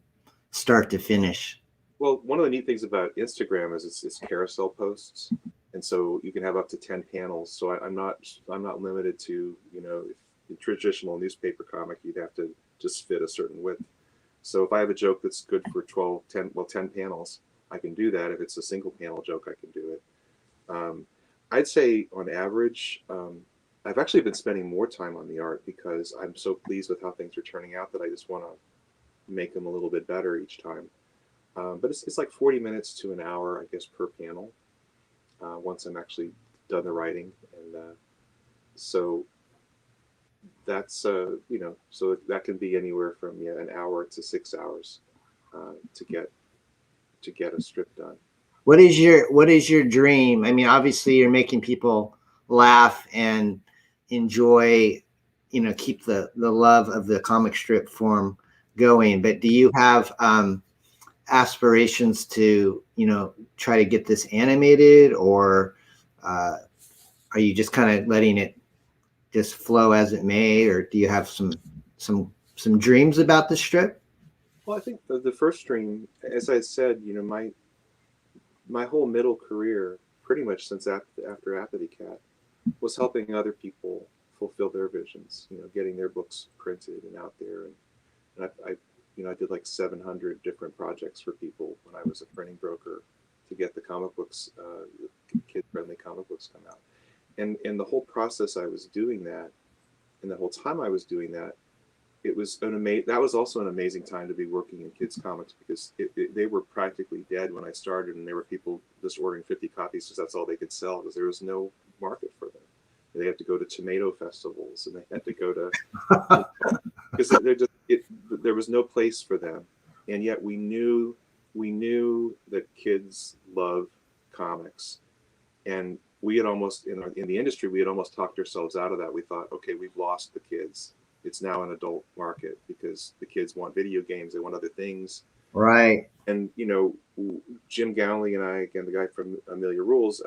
S3: start to finish?
S4: Well, one of the neat things about Instagram is it's carousel posts, and so you can have up to 10 panels. So I'm not limited to, if in traditional newspaper comic, you'd have to just fit a certain width. So if I have a joke that's good for 10 panels, I can do that. If it's a single panel joke, I can do it. I'd say on average, I've actually been spending more time on the art because I'm so pleased with how things are turning out that I just want to make them a little bit better each time. But it's like 40 minutes to an hour, I guess, per panel, once I'm actually done the writing. And so that's, so that can be anywhere from an hour to 6 hours to get a strip done.
S3: What is your dream? I mean, obviously you're making people laugh and enjoy, keep the love of the comic strip form going, but do you have aspirations to, try to get this animated, or are you just kind of letting it just flow as it may, or do you have some dreams about the strip?
S4: Well, I think the first dream, as I said, my whole middle career, pretty much since after Apathy Kat, was helping other people fulfill their visions, getting their books printed and out there. And I did like 700 different projects for people when I was a printing broker to get the comic books, kid-friendly comic books come out. And the whole process I was doing that, and the whole time I was doing that, it was that was also an amazing time to be working in kids comics, because they were practically dead when I started, and there were people just ordering 50 copies because that's all they could sell, because there was no market for them. They had to go to tomato festivals, and they had to go to because there was no place for them. And yet we knew that kids love comics, and we had almost in the industry, we had almost talked ourselves out of that. We thought, okay, we've lost the kids. It's now an adult market because the kids want video games, they want other things.
S3: Right.
S4: And Jim Gownley and I, again, the guy from Amelia Rules,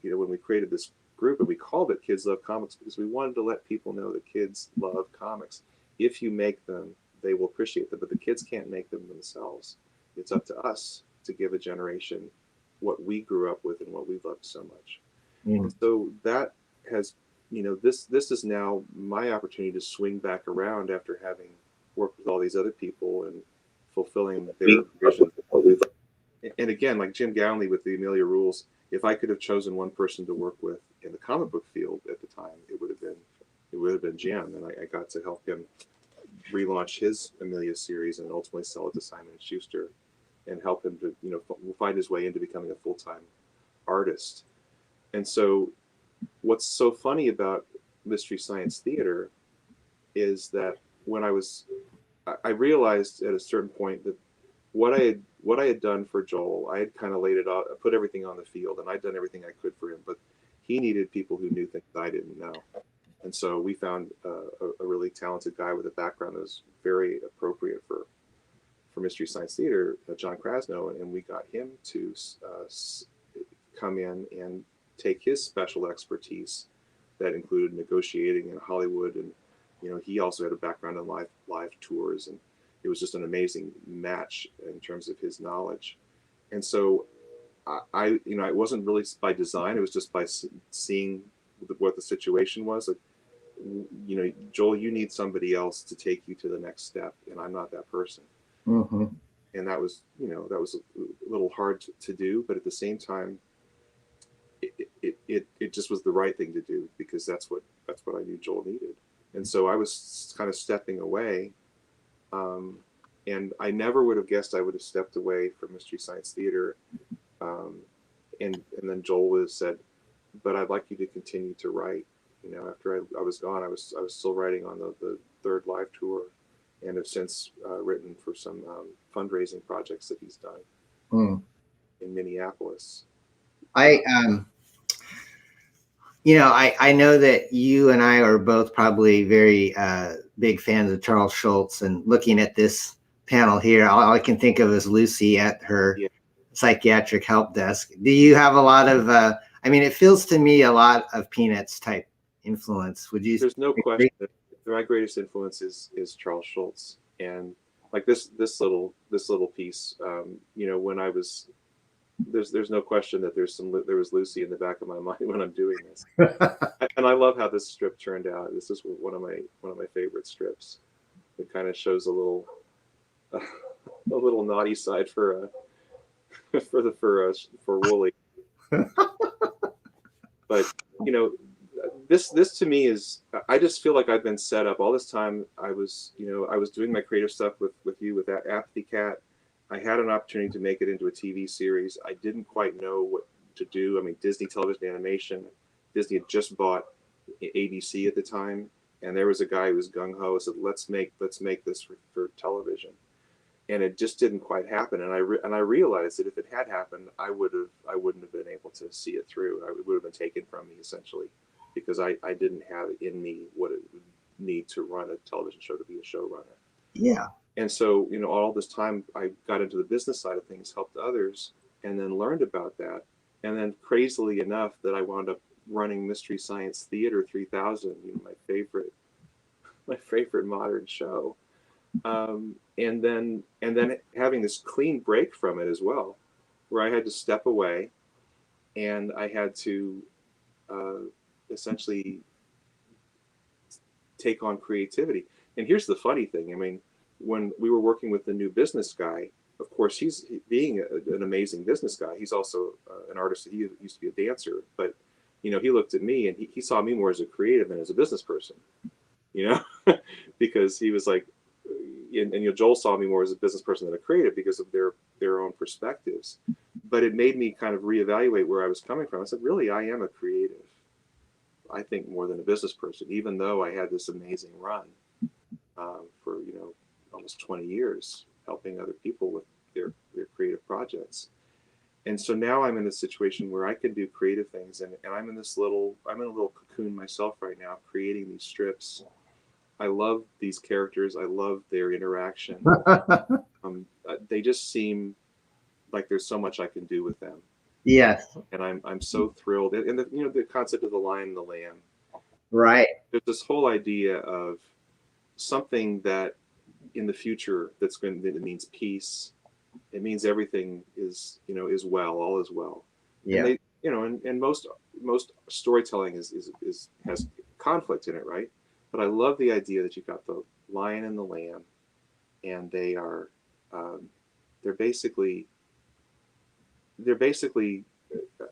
S4: when we created this group, and we called it Kids Love Comics, because we wanted to let people know that kids love comics. If you make them, they will appreciate them, but the kids can't make them themselves. It's up to us to give a generation what we grew up with and what we loved so much. And so that has, this is now my opportunity to swing back around after having worked with all these other people and fulfilling their vision. And again, like Jim Gownley with the Amelia Rules, if I could have chosen one person to work with in the comic book field at the time, it would have been Jim, and I got to help him relaunch his Amelia series and ultimately sell it to Simon & Schuster, and help him to find his way into becoming a full-time artist. And so what's so funny about Mystery Science Theater is that when I realized at a certain point that what I had done for Joel, I had kind of laid it out, put everything on the field, and I'd done everything I could for him, but he needed people who knew things I didn't know. And so we found a really talented guy with a background that was very appropriate for Mystery Science Theater, John Krasno, and we got him to come in and take his special expertise that included negotiating in Hollywood, and he also had a background in live tours, and it it was just an amazing match in terms of his knowledge. And so I you know, it wasn't really by design. It was just by seeing what the situation was. Like, you know, Joel, you need somebody else to take you to the next step, and I'm not that person.
S3: Mm-hmm.
S4: And that was, you know, that was a little hard to do, but at the same time, it just was the right thing to do, because that's what I knew Joel needed. And so I was kind of stepping away, and I never would have guessed I would have stepped away from Mystery Science Theater, and then Joel would have said, "But I'd like you to continue to write." You know, after I was gone, I was still writing on the third live tour, and have since written for some fundraising projects that he's done in Minneapolis.
S3: You know, I know that you and I are both probably very big fans of Charles Schulz, and looking at this panel here, all I can think of is Lucy at her psychiatric help desk. Do you have a lot of, I mean, it feels to me a lot of Peanuts type influence. Would you?
S4: There's no question that my greatest influence is Charles Schulz. And like this little piece, you know, when I was, there's no question that there was Lucy in the back of my mind when I'm doing this. And I love how this strip turned out. This is one of my favorite strips. It kind of shows a little naughty side for Wooly. But you know, this to me is, I just feel like I've been set up all this time. I was doing my creative stuff with you with that Apathy Kat. I had an opportunity to make it into a TV series. I didn't quite know what to do. I mean, Disney Television Animation, Disney had just bought ABC at the time, and there was a guy who was gung-ho, said, let's make this for television. And it just didn't quite happen. And I realized that if it had happened, I wouldn't have been able to see it through. It would have been taken from me, essentially, because I didn't have in me what it would need to run a television show, to be a showrunner.
S3: Yeah.
S4: And so, you know, all this time I got into the business side of things, helped others, and then learned about that. And then crazily enough that I wound up running Mystery Science Theater 3000, you know, my favorite modern show. And then having this clean break from it as well, where I had to step away and I had to essentially take on creativity. And here's the funny thing. I mean, when we were working with the new business guy, of course, he's being an amazing business guy. He's also an artist. He used to be a dancer, but you know, he looked at me and he saw me more as a creative than as a business person, you know, because he was like, and you know, Joel saw me more as a business person than a creative because of their own perspectives. But it made me kind of reevaluate where I was coming from. I said, really, I am a creative, I think, more than a business person, even though I had this amazing run for, you know, almost 20 years helping other people with their creative projects. And so now I'm in a situation where I can do creative things, and I'm in a little cocoon myself right now, creating these strips. I love these characters. I love their interaction. They just seem like there's so much I can do with them.
S3: Yes.
S4: And I'm so thrilled. And the concept of the lion and the lamb.
S3: Right.
S4: There's this whole idea of something that in the future that means peace. It means everything is well, all is well.
S3: Yeah.
S4: And and most storytelling has conflict in it, right? But I love the idea that you've got the lion and the lamb, and they are they're basically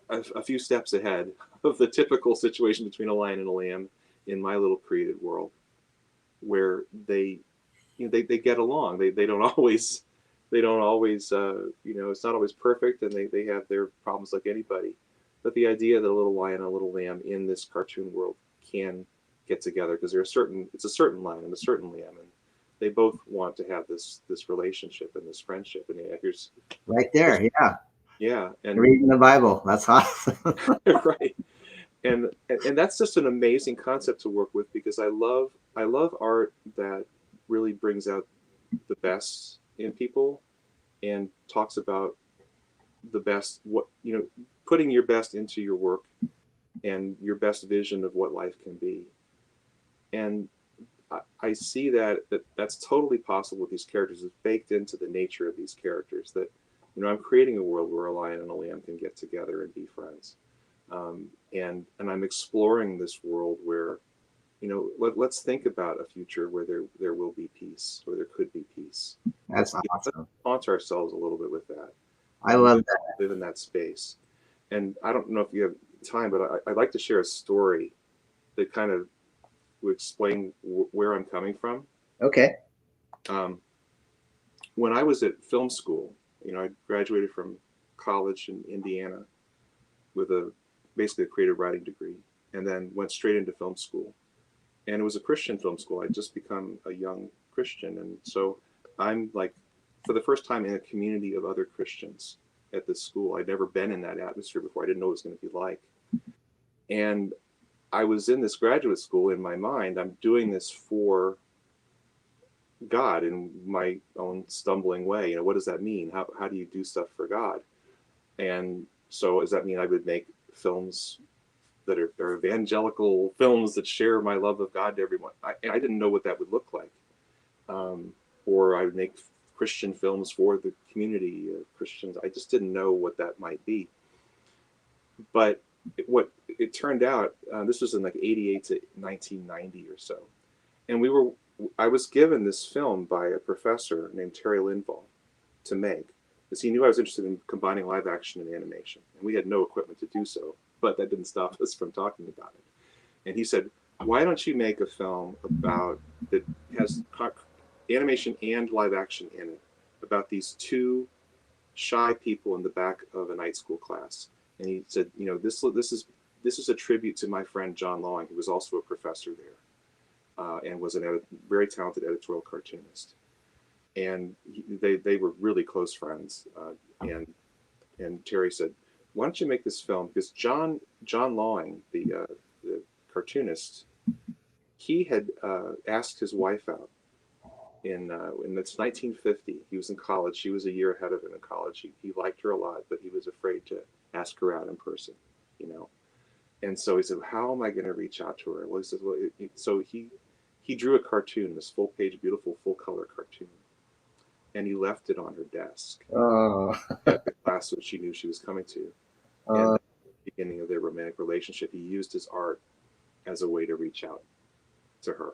S4: a few steps ahead of the typical situation between a lion and a lamb in my little created world, where they get along. They don't always it's not always perfect, and they have their problems like anybody. But the idea that a little lion and a little lamb in this cartoon world can get together, because it's a certain lion and a certain lamb, and they both want to have this relationship and this friendship. And here's
S3: right there.
S4: Yeah. And
S3: reading the Bible. That's awesome.
S4: right. And that's just an amazing concept to work with, because I love art that really brings out the best in people and talks about the best, putting your best into your work and your best vision of what life can be. And I see that's totally possible with these characters. It's baked into the nature of these characters that, I'm creating a world where a lion and a lamb can get together and be friends. And I'm exploring this world where, let's think about a future where there will be peace, or there could be peace.
S3: That's
S4: Let's
S3: awesome.
S4: haunt ourselves a little bit with that.
S3: I love that.
S4: Live in that space. And I don't know if you have time, but I'd like to share a story that kind of would explain where I'm coming from.
S3: Okay.
S4: When I was at film school, I graduated from college in Indiana with basically a creative writing degree, and then went straight into film school. And it was a Christian film school. I'd just become a young Christian. And so I'm like, for the first time, in a community of other Christians at this school. I'd never been in that atmosphere before. I didn't know what it was going to be like. And I was in this graduate school. In my mind, I'm doing this for God in my own stumbling way. What does that mean? How do you do stuff for God? And so does that mean I would make films that are evangelical films that share my love of God to everyone? I didn't know what that would look like. Or I would make Christian films for the community of Christians. I just didn't know what that might be. But what it turned out, this was in like 88 to 1990 or so. And I was given this film by a professor named Terry Linval to make, because he knew I was interested in combining live action and animation. And we had no equipment to do so, but that didn't stop us from talking about it. And he said, why don't you make a film that has animation and live action in it, about these two shy people in the back of a night school class. And he said, this is a tribute to my friend John Lawing, who was also a professor there, and was a very talented editorial cartoonist. And they were really close friends. And Terry said, why don't you make this film? Because John Lawing, the cartoonist, he had asked his wife out in it's 1950. He was in college. She was a year ahead of him in college. He liked her a lot, but he was afraid to ask her out in person, And so he said, how am I going to reach out to her? Well, he said, so he drew a cartoon, this full-page, beautiful, full-color cartoon, and he left it on her desk at the class that she knew she was coming to. And at the beginning of their romantic relationship, he used his art as a way to reach out to her.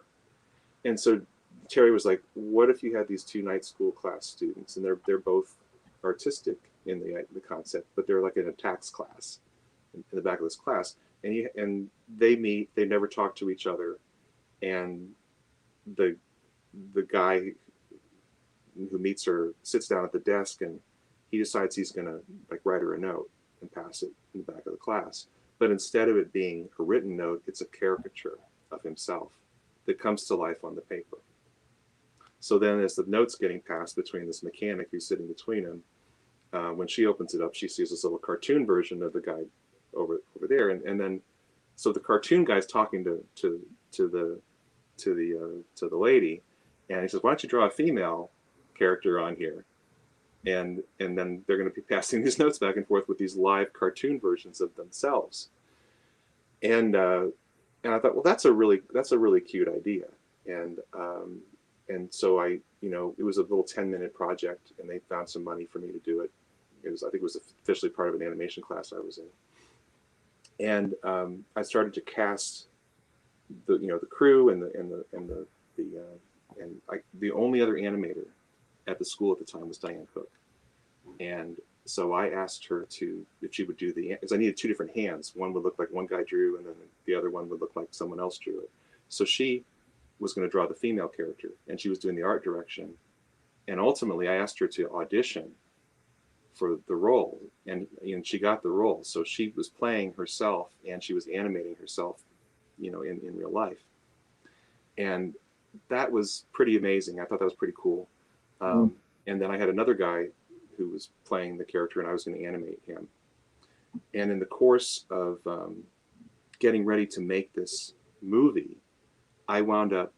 S4: And so Terry was like, what if you had these two night school class students, and they're both artistic in the concept, but they're like in a tax class in the back of this class, and they meet, they never talk to each other, and the guy who meets her sits down at the desk, and he decides he's gonna like write her a note and pass it in the back of the class. But instead of it being a written note, it's a caricature of himself that comes to life on the paper. So then as the note's getting passed between this mechanic who's sitting between them, when she opens it up, she sees this little cartoon version of the guy over there. And then, so the cartoon guy's talking to the lady, and he says, why don't you draw a female character on here? And then they're going to be passing these notes back and forth with these live cartoon versions of themselves. And I thought, well, that's a really cute idea. And so I, it was a little 10-minute project, and they found some money for me to do it. I think it was officially part of an animation class I was in. And I started to cast the crew and the only other animator at the school at the time was Diane Cook. And so I asked her if she would do because I needed two different hands. One would look like one guy drew, and then the other one would look like someone else drew it. So she was going to draw the female character, and she was doing the art direction. And ultimately I asked her to audition for the role, and she got the role. So she was playing herself, and she was animating herself, in real life. And that was pretty amazing. I thought that was pretty cool. And then I had another guy who was playing the character, and I was going to animate him. And in the course of getting ready to make this movie, I wound up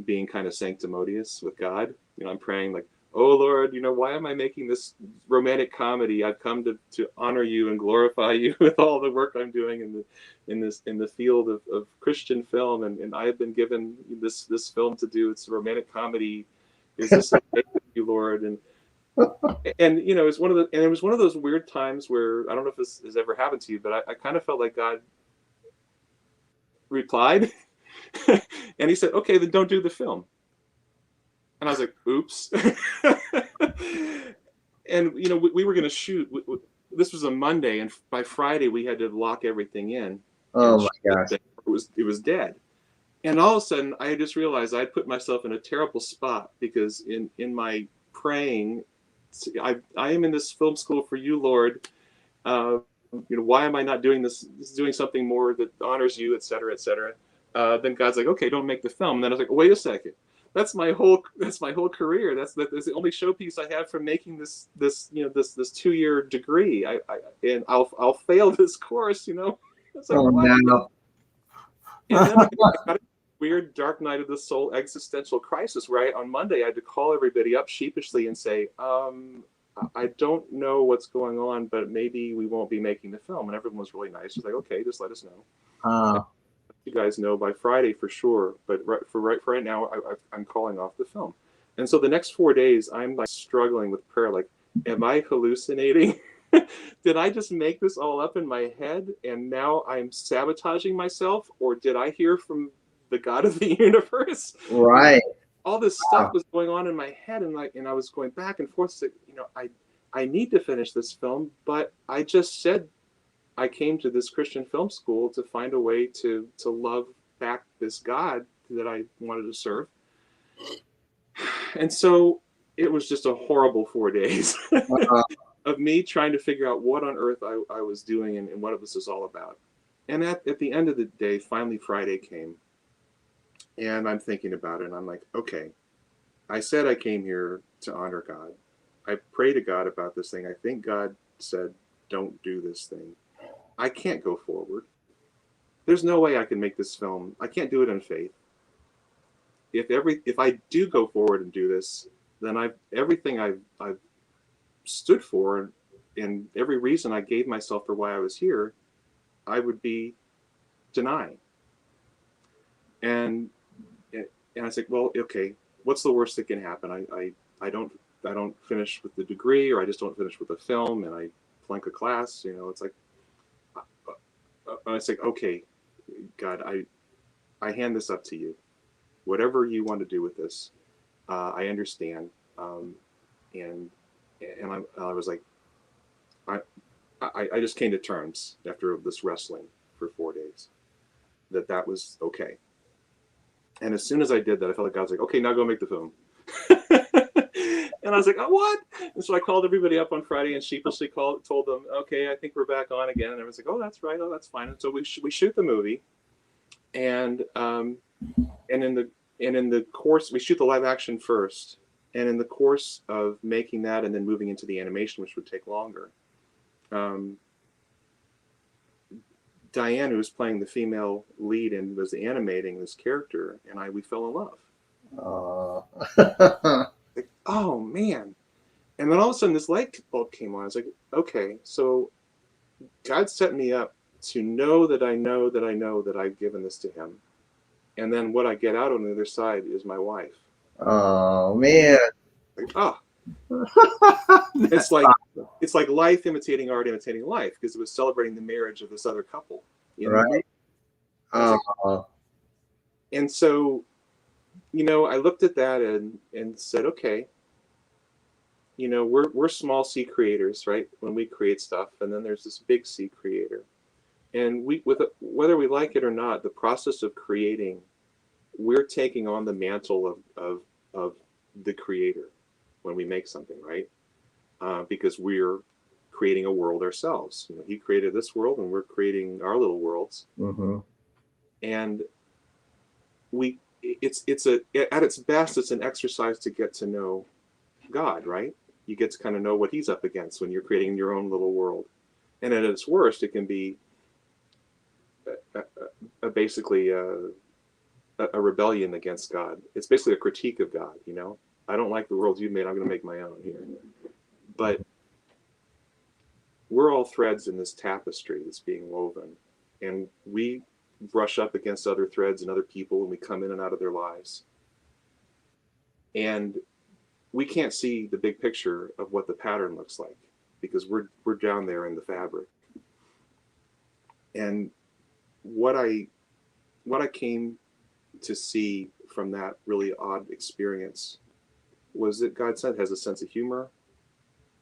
S4: being kind of sanctimonious with God. I'm praying like, oh Lord, why am I making this romantic comedy? I've come to honor you and glorify you with all the work I'm doing in the field of Christian film, and I have been given this film to do. It's a romantic comedy. Is this okay with you, Lord? And it was one of those weird times where, I don't know if this has ever happened to you, but I kind of felt like God replied, and he said, okay, then don't do the film. And I was like, oops. And we were going to shoot. This was a Monday, and by Friday we had to lock everything in.
S3: Oh my gosh!
S4: It was dead. And all of a sudden, I just realized I'd put myself in a terrible spot, because in my praying, I am in this film school for you, Lord. Why am I not doing this? Doing something more that honors you, et cetera, et cetera. Then God's like, okay, don't make the film. And then I was like, wait a second. That's my whole career. That's the only showpiece I have from making this 2-year degree. And I'll fail this course. It's like,
S3: Oh
S4: what?
S3: no!
S4: And then I got a weird dark night of the soul existential crisis, where on Monday I had to call everybody up sheepishly and say, I don't know what's going on, but maybe we won't be making the film. And everyone was really nice. It's like, okay, just let us know. You guys know by Friday for sure, but for right now, I'm calling off the film. And so the next 4 days, I'm like struggling with prayer. Like, am I hallucinating? Did I just make this all up in my head, and now I'm sabotaging myself? Or did I hear from the God of the universe?
S3: Right.
S4: All this stuff was going on in my head, and I was going back and forth. So, I need to finish this film, but I just said I came to this Christian film school to find a way to love back this God that I wanted to serve. And so it was just a horrible 4 days of me trying to figure out what on earth I was doing and what this was all about. And at the end of the day, finally Friday came, and I'm thinking about it, and I'm like, okay, I said I came here to honor God. I prayed to God about this thing. I think God said, don't do this thing. I can't go forward. There's no way I can make this film. I can't do it in faith. If I do go forward and do this, then everything I've stood for, and every reason I gave myself for why I was here, I would be denying. And I said, well, okay, what's the worst that can happen? I don't finish with the degree, or I just don't finish with the film, and I flunk a class. It's like, I was like, okay, God, I hand this up to you. Whatever you want to do with this, I understand. And I was like, I just came to terms after this wrestling for 4 days that was okay. And as soon as I did that, I felt like God was like, okay, now go make the film. And I was like, oh, what? And so I called everybody up on Friday and sheepishly told them, okay, I think we're back on again. And everyone's like, oh, that's right. Oh, that's fine. And so we shoot the movie, and in the course, we shoot the live action first. And in the course of making that and then moving into the animation, which would take longer, Diane, who was playing the female lead and was animating this character, and we fell in love. Like, oh man. And then all of a sudden this light bulb came on. I was like, okay, so God set me up to know that I know that I know that I've given this to him. And then what I get out on the other side is my wife.
S3: Oh man.
S4: Like, oh. It's like life imitating art, imitating life, because it was celebrating the marriage of this other couple.
S3: Right.
S4: And so, I looked at that and said, okay, we're small C creators, right? When we create stuff, and then there's this big C creator, and whether we like it or not, the process of creating, we're taking on the mantle of the creator when we make something, right? Because we're creating a world ourselves. He created this world, and we're creating our little worlds.
S3: Mm-hmm.
S4: And at its best, it's an exercise to get to know God, right? You get to kind of know what he's up against when you're creating your own little world. And at its worst, it can be basically a rebellion against God. It's basically a critique of God, I don't like the world you made. I'm going to make my own here. But we're all threads in this tapestry that's being woven. And we brush up against other threads and other people when we come in and out of their lives. And we can't see the big picture of what the pattern looks like because we're down there in the fabric. And what I came to see from that really odd experience was that God has a sense of humor,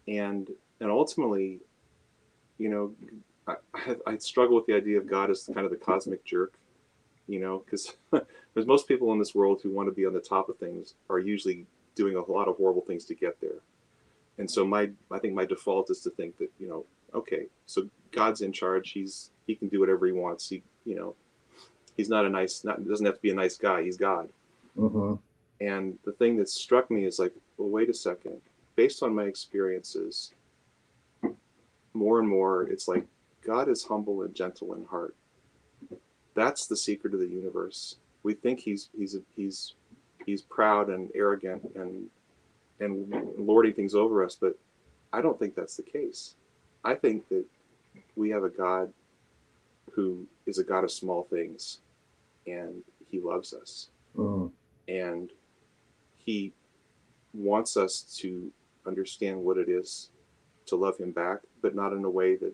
S4: and ultimately, you know, I struggle with the idea of God as kind of the cosmic jerk, you know, because most people in this world who want to be on the top of things are usually doing a lot of horrible things to get there. And so I think my default is to think that, you know, okay, so God's in charge. He can do whatever he wants. He's not doesn't have to be a nice guy. He's God.
S3: Mm-hmm.
S4: And the thing that struck me is like, well, wait a second. Based on my experiences, more and more, it's like God is humble and gentle in heart. That's the secret of the universe. We think he's proud and arrogant and lording things over us, but I don't think that's the case. I think that we have a God who is a God of small things, and he loves us. And he wants us to understand what it is to love him back, but not in a way that,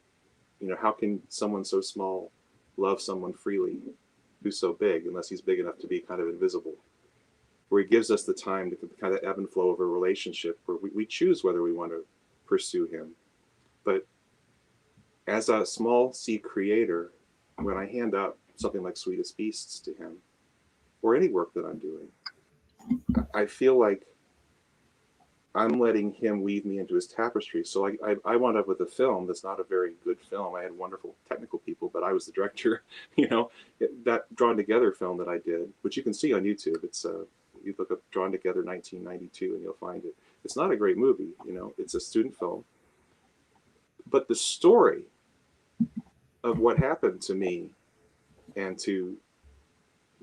S4: you know, how can someone so small love someone freely who's so big, unless he's big enough to be kind of invisible? Where he gives us the time to kind of ebb and flow of a relationship where we choose whether we want to pursue him. But as a small C creator, when I hand up something like Sweetest Beasts to him, or any work that I'm doing, I feel like I'm letting him weave me into his tapestry. So I wound up with a film that's not a very good film. I had wonderful technical people, but I was the director. You know, that Drawn Together film that I did, which you can see on YouTube. It's you look up Drawn Together 1992 and you'll find it. It's not a great movie, you know, it's a student film. But the story of what happened to me and to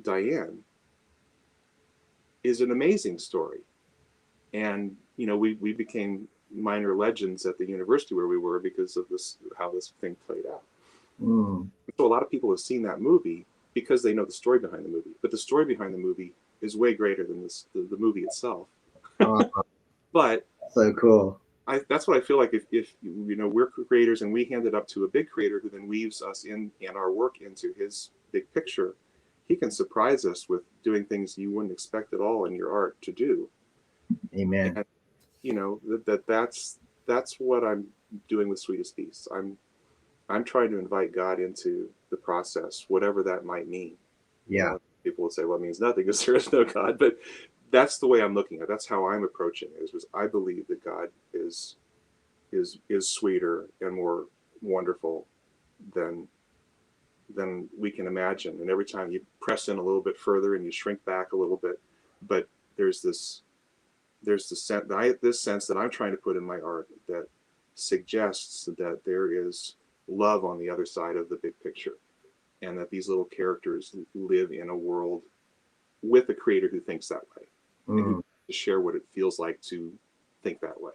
S4: Diane is an amazing story. And, you know, we became minor legends at the university where we were because of how this thing played out. So a lot of people have seen that movie because they know the story behind the movie. But the story behind the movie is way greater than the movie itself. But
S3: so cool.
S4: That's what I feel like if you know, we're creators and we hand it up to a big creator who then weaves us in and our work into his big picture, he can surprise us with doing things you wouldn't expect at all in your art to do.
S3: Amen.
S4: And, you know, that's what I'm doing with Sweetest Beasts. I'm trying to invite God into the process, whatever that might mean.
S3: Yeah.
S4: You know, people will say, well, it means nothing because there is no God, but that's the way I'm looking at it. That's how I'm approaching it. Is I believe that God is sweeter and more wonderful than we can imagine. And every time you press in a little bit further and you shrink back a little bit, but there's this sense that I'm trying to put in my art that suggests that there is love on the other side of the big picture, and that these little characters live in a world with a creator who thinks that way, and who to share what it feels like to think that way.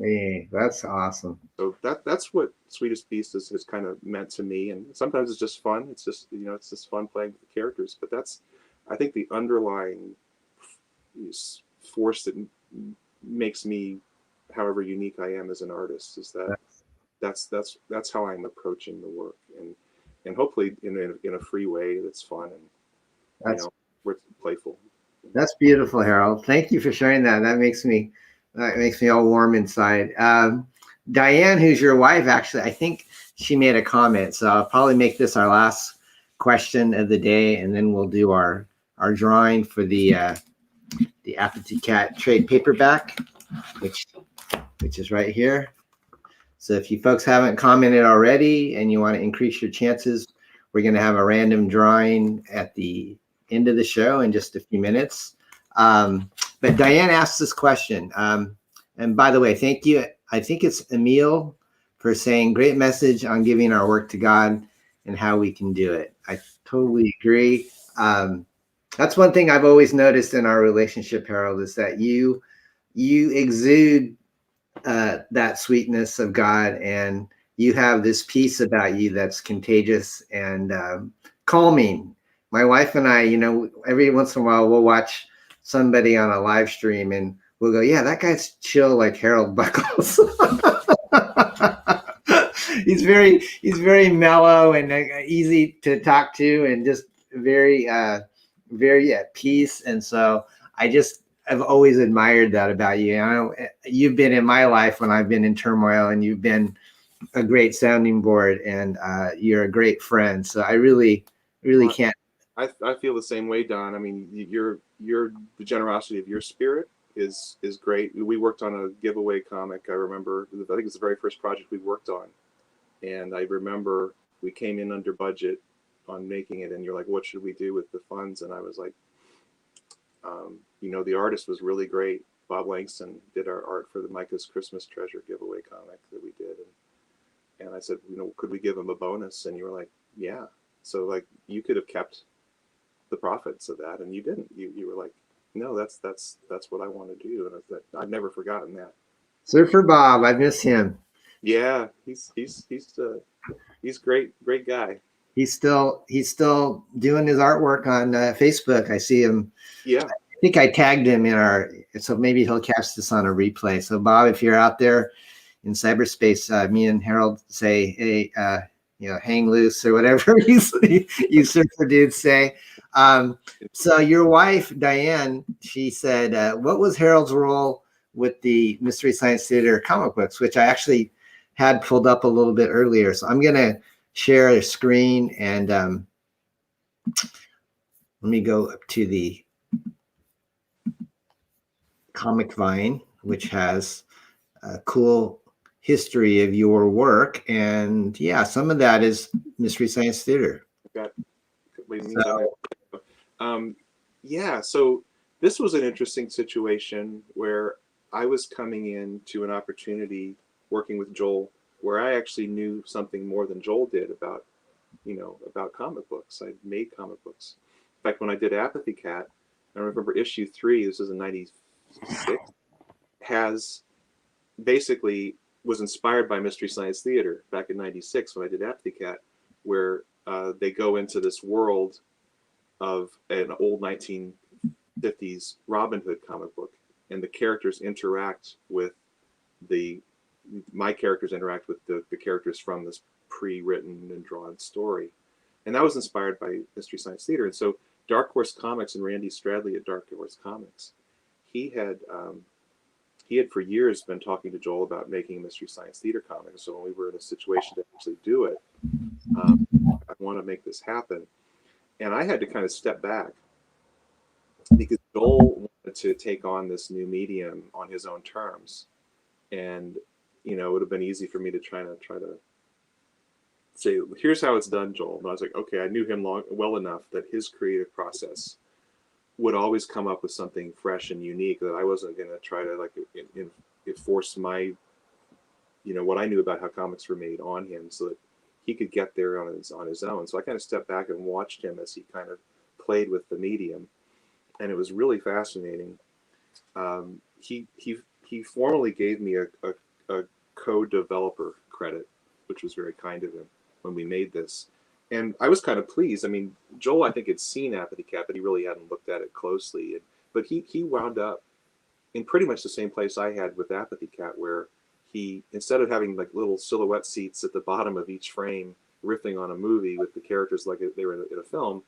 S3: Hey, that's awesome.
S4: So that's what Sweetest Beast has kind of meant to me. And sometimes it's just fun. It's just, you know, it's just fun playing with the characters. But that's, I think, the underlying force that makes me however unique I am as an artist, is that that's how I'm approaching the work, and hopefully in a free way that's fun and, you know, where it's playful.
S3: That's beautiful, Harold. Thank you for sharing that. That makes me all warm inside. Diane, who's your wife, actually, I think she made a comment. So I'll probably make this our last question of the day, and then we'll do our drawing for the Apathy Kat trade paperback, which is right here. So if you folks haven't commented already and you want to increase your chances, we're going to have a random drawing at the end of the show in just a few minutes. But Diane asked this question. And by the way, thank you. I think it's Emil for saying, great message on giving our work to God and how we can do it. I totally agree. That's one thing I've always noticed in our relationship, Harold, is that you you exude that sweetness of God, and you have this peace about you that's contagious and calming. My wife and I, every once in a while we'll watch somebody on a live stream and we'll go, yeah, that guy's chill like Harold Buchholz. he's very mellow and easy to talk to, and just very at peace. And so I've always admired that about you. I know you've been in my life when I've been in turmoil, and you've been a great sounding board, and you're a great friend. So I really can't.
S4: I feel the same way, Don. I mean, the generosity of your spirit is great. We worked on a giveaway comic. I remember, I think it's the very first project we worked on, and I remember we came in under budget on making it, and you're like, "What should we do with the funds?" And I was like, the artist was really great. Bob Langston did our art for the Micah's Christmas Treasure giveaway comic that we did, and I said, could we give him a bonus? And you were like, yeah. So like, you could have kept the profits of that, and you didn't. You were like, no, that's what I want to do, and I've never forgotten that.
S3: Surfer Bob, I miss him.
S4: Yeah, he's great guy.
S3: He's still doing his artwork on Facebook. I see him.
S4: Yeah,
S3: I think I tagged him so maybe he'll catch this on a replay. So Bob, if you're out there in cyberspace, me and Harold say, hey, hang loose or whatever you surfer dudes say. So your wife, Diane, she said, what was Harold's role with the Mystery Science Theater comic books, which I actually had pulled up a little bit earlier. So I'm going to share a screen, and let me go up to the Comic Vine, which has a cool history of your work. And yeah, some of that is Mystery Science Theater.
S4: So this was an interesting situation where I was coming into an opportunity working with Joel, where I actually knew something more than Joel did about comic books. I made comic books. In fact, when I did Apathy Kat, I remember issue 3, this is in 96, was inspired by Mystery Science Theater back in 96 when I did Apathy Kat, where they go into this world of an old 1950s Robin Hood comic book, and the characters interact with my characters interact with the characters from this pre-written and drawn story. And that was inspired by Mystery Science Theater. And so Dark Horse Comics and Randy Stradley at Dark Horse Comics, he had for years been talking to Joel about making a Mystery Science Theater comic. So when we were in a situation to actually do it, I want to make this happen. And I had to kind of step back because Joel wanted to take on this new medium on his own terms. And, it would have been easy for me to try to say, here's how it's done, Joel. But I was like, okay, I knew him well enough that his creative process would always come up with something fresh and unique, that I wasn't going to try to force my, what I knew about how comics were made on him, so that he could get there on his own. So I kind of stepped back and watched him as he kind of played with the medium, and it was really fascinating. He formally gave me a co-developer credit, which was very kind of him when we made this. And I was kind of pleased. I mean, Joel, I think, had seen Apathy Kat, but he really hadn't looked at it closely. But he wound up in pretty much the same place I had with Apathy Kat, where he, instead of having like little silhouette seats at the bottom of each frame riffing on a movie with the characters like they were in a film,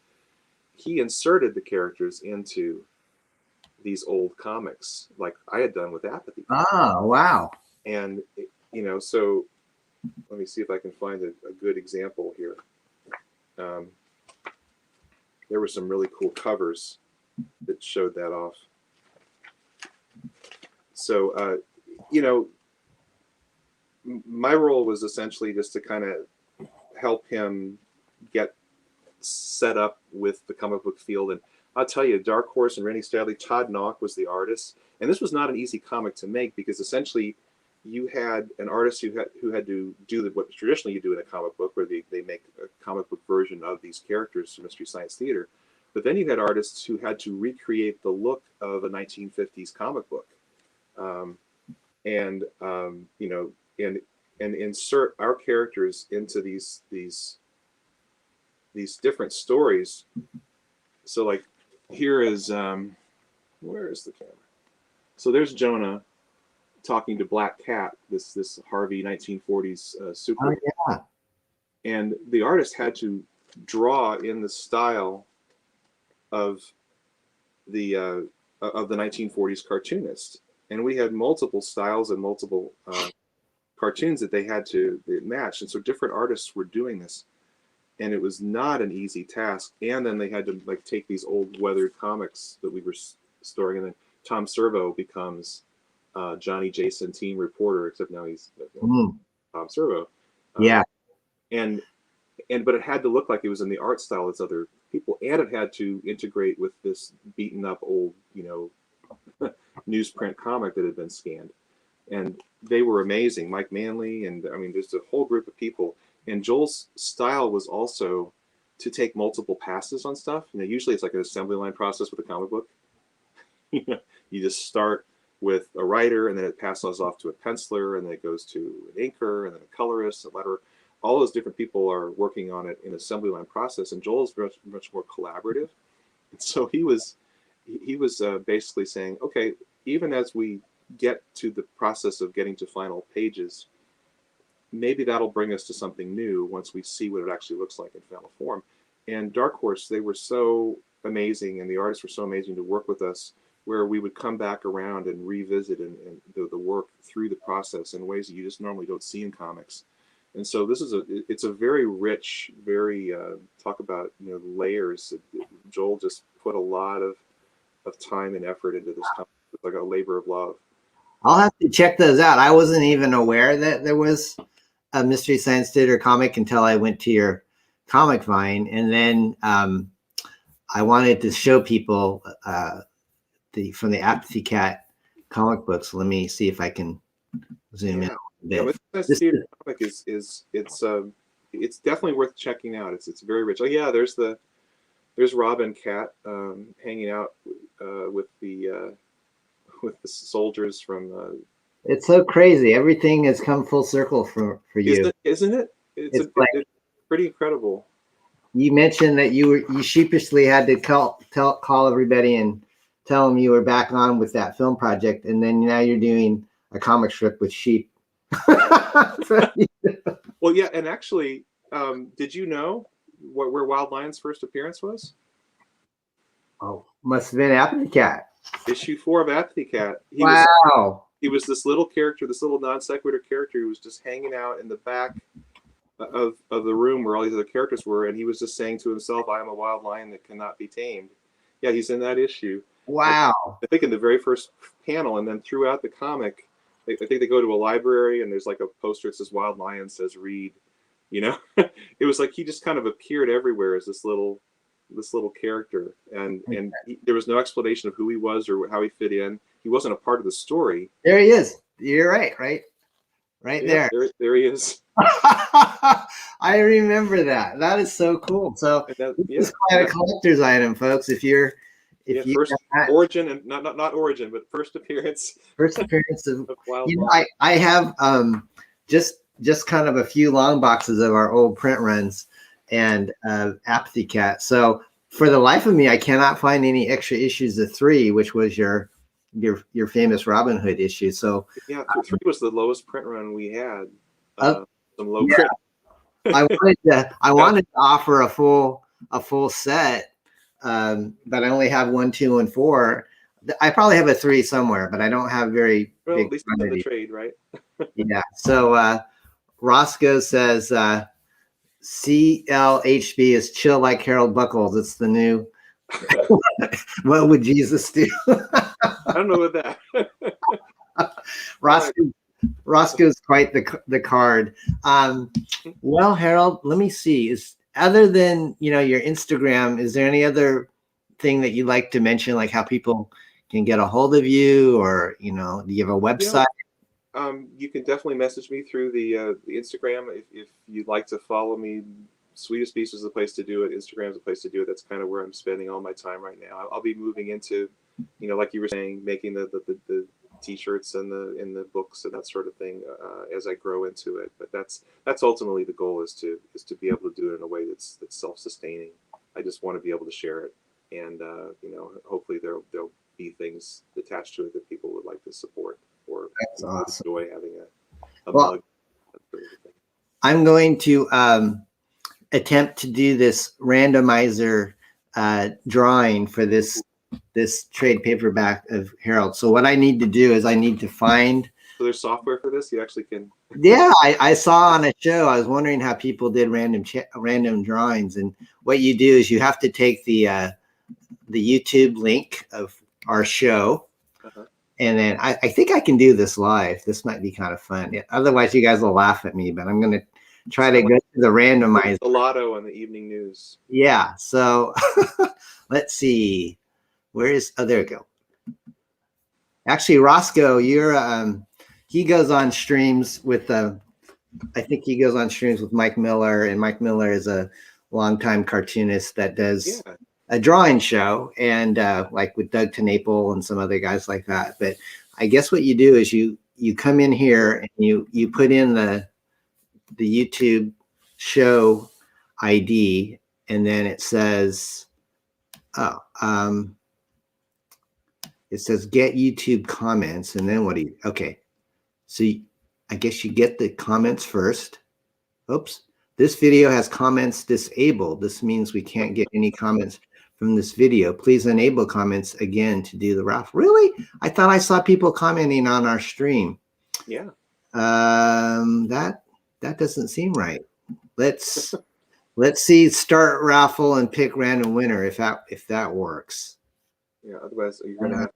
S4: he inserted the characters into these old comics like I had done with Apathy Kat.
S3: Oh, wow.
S4: And, so let me see if I can find a good example here. There were some really cool covers that showed that off. So, my role was essentially just to kind of help him get set up with the comic book field. And I'll tell you, Dark Horse and Randy Stradley, Todd Knock was the artist. And this was not an easy comic to make, because essentially you had an artist who had to do what traditionally you do in a comic book, where they make a comic book version of these characters from Mystery Science Theater. But then you had artists who had to recreate the look of a 1950s comic book. you know, and insert our characters into these different stories. So like here is where is the camera? So there's Jonah talking to Black Cat, this Harvey 1940s super.
S3: Oh, yeah.
S4: And the artist had to draw in the style of the 1940s cartoonist, and we had multiple styles and multiple cartoons that they had to match, and so different artists were doing this, and it was not an easy task. And then they had to like take these old weathered comics that we were storing, and then Tom Servo becomes Johnny Jason, team reporter, except now he's Tom Servo.
S3: Yeah.
S4: But it had to look like it was in the art style as other people, and it had to integrate with this beaten up old, you know, newsprint comic that had been scanned. And they were amazing, Mike Manley, and I mean, there's a whole group of people. And Joel's style was also to take multiple passes on stuff. You know, usually it's like an assembly line process with a comic book. You know, you just start with a writer, and then it passes off to a penciler, and then it goes to an inker, and then a colorist, a letterer. All those different people are working on it in assembly line process, and Joel's much more collaborative. And so he was basically saying, okay, even as we get to the process of getting to final pages, maybe that'll bring us to something new once we see what it actually looks like in final form. And Dark Horse, they were so amazing, and the artists were so amazing to work with us, where we would come back around and revisit and the work through the process in ways that you just normally don't see in comics. And so this is it's a very rich, very talk about, you know, layers. Joel just put a lot of time and effort into this comic. It's like a labor of love.
S3: I'll have to check those out. I wasn't even aware that there was a Mystery Science Theater comic until I went to your Comic Vine, and then I wanted to show people from the Apathy Kat comic books. Let me see if I can zoom in.
S4: Yeah, but this theater comic it's definitely worth checking out. It's very rich. Oh yeah, there's Rob and Kat hanging out with the soldiers from.
S3: It's so crazy. Everything has come full circle for you,
S4: isn't it? It's pretty incredible.
S3: You mentioned that you sheepishly had to call everybody and tell them you were back on with that film project, and then now you're doing a comic strip with sheep.
S4: Well, yeah, and actually, did you know where Wild Lion's first appearance was?
S3: Oh, must have been Apathy Kat.
S4: Issue 4 of Apathy Kat. He was this little character, this little non sequitur character who was just hanging out in the back of the room where all these other characters were, and he was just saying to himself, "I am a wild lion that cannot be tamed." Yeah, he's in that issue.
S3: Wow. I
S4: think in the very first panel, and then throughout the comic, I think they go to a library and there's like a poster that says "Wild Lion says read." You know, it was like he just kind of appeared everywhere as this little character, and there was no explanation of who he was or how he fit in. He wasn't a part of the story.
S3: There he is. You're right there.
S4: There he is.
S3: I remember that. That is so cool. So this is quite a collector's item, folks. If you
S4: first origin, and not origin, but first appearance.
S3: First appearance of Wild Lion. I have just kind of a few long boxes of our old print runs and Apathy Kat. So for the life of me, I cannot find any extra issues of 3, which was your famous Robin Hood issue. So
S4: yeah, 3 was the lowest print run we had. Some low print.
S3: I wanted to offer a full set, but I only have 1, 2, and 4. I probably have a 3 somewhere, but I don't have very big.
S4: At least in the trade, right?
S3: Yeah. So Roscoe says CLHB is chill like Harold Buchholz. It's the new. What would Jesus do?
S4: I don't know what that.
S3: Roscoe's quite the card. Well, Harold, let me see. Other than your Instagram, is there any other thing that you'd like to mention, like how people can get a hold of you, or do you have a website?
S4: Yeah. You can definitely message me through the Instagram if you'd like to follow me. Sweetest Beasts is the place to do it. Instagram is the place to do it. That's kind of where I'm spending all my time right now. I'll be moving into, like you were saying, making the T-shirts and the books and that sort of thing as I grow into it. But that's ultimately the goal, is to be able to do it in a way that's self-sustaining. I just want to be able to share it, and hopefully there'll be things attached to it that people would like to support or
S3: That's awesome.
S4: enjoy having a
S3: Well,
S4: mug. That sort of thing.
S3: I'm going to attempt to do this randomizer drawing for this trade paperback of Harold. So what I need to do is I need to find.
S4: So there's software for this. You actually can.
S3: Yeah, I saw on a show. I was wondering how people did random drawings, and what you do is you have to take the YouTube link of our show, and then I think I can do this live. This might be kind of fun. Otherwise, you guys will laugh at me, but I'm going to try to go to the randomizer.
S4: The lotto on the evening news.
S3: Yeah. So let's see. Where is? Oh, there we go. Actually, Roscoe, you're he goes on streams with I think he goes on streams with Mike Miller, and Mike Miller is a longtime cartoonist that does a drawing show, and like with Doug TeNapel and some other guys like that. But I guess what you do is you come in here and you put in the YouTube show ID, and then it says it says get YouTube comments, and then what do you, okay. So I guess you get the comments first. Oops, this video has comments disabled. This means we can't get any comments from this video. Please enable comments again to do the raffle. Really? I thought I saw people commenting on our stream.
S4: Yeah.
S3: That doesn't seem right. Let's see, start raffle and pick random winner if that works.
S4: Yeah, otherwise you're gonna have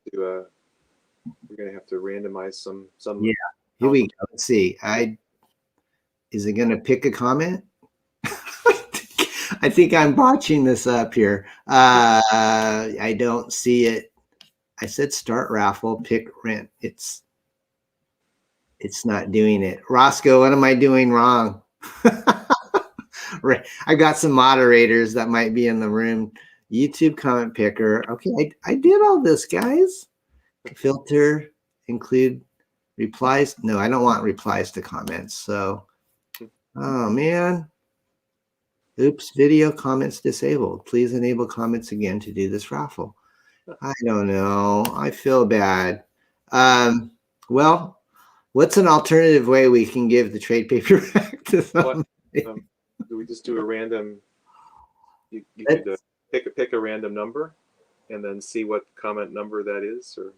S4: to randomize some.
S3: Yeah, here we go. Let's see. Is it gonna pick a comment? I think I'm botching this up here. I don't see it. I said start raffle, pick rent. It's not doing it. Roscoe, what am I doing wrong? I got some moderators that might be in the room. YouTube comment picker. Okay, I did all this, guys. Filter, include replies. No, I don't want replies to comments. So, oh man. Oops, video comments disabled. Please enable comments again to do this raffle. I don't know. I feel bad. Well, what's an alternative way we can give the trade paper back to somebody?
S4: Do we just do a random? You could pick a random number, and then see what comment number that is, or.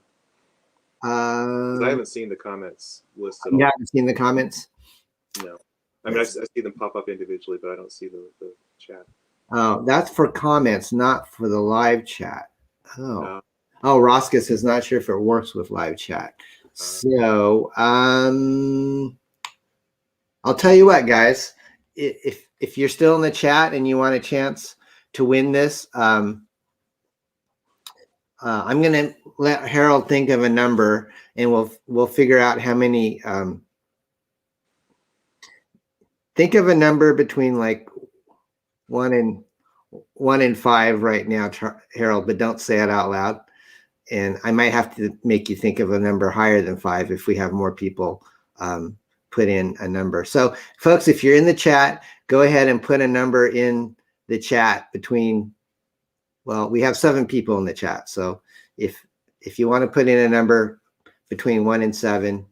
S4: I haven't seen the comments list at all.
S3: You haven't seen the comments?
S4: No. I mean, I see them pop up individually, but I don't see the chat.
S3: Oh, that's for comments, not for the live chat. Oh, oh, Roscoe says not sure if it works with live chat. So, I'll tell you what, guys. If you're still in the chat and you want a chance to win this, I'm going to let Harold think of a number, and we'll figure out how many. Think of a number between like 1 and 5 right now, Harold, but don't say it out loud. And I might have to make you think of a number higher than 5 if we have more people put in a number. So, folks, if you're in the chat, go ahead and put a number in the chat between. Well, we have 7 people in the chat. So if you want to put in a number between 1 and 7,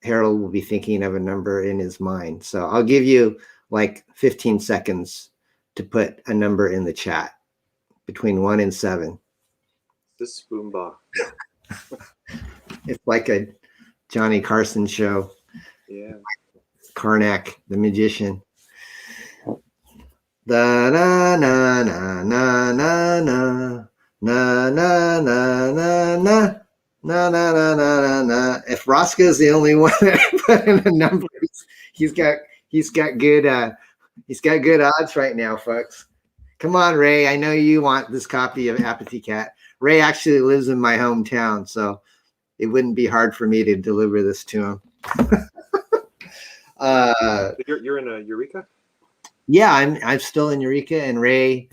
S3: Harold will be thinking of a number in his mind. So I'll give you like 15 seconds to put a number in the chat between 1 and 7.
S4: This boomba.
S3: It's like a Johnny Carson show.
S4: Yeah.
S3: Karnak, the magician. Da na na na na na na na na na na na. No. If Roscoe's the only one that put in a number, he's got good odds right now, folks. Come on, Ray. I know you want this copy of Apathy Kat. Ray actually lives in my hometown, so it wouldn't be hard for me to deliver this to him.
S4: You're in Eureka?
S3: Yeah, I'm still in Eureka, and Ray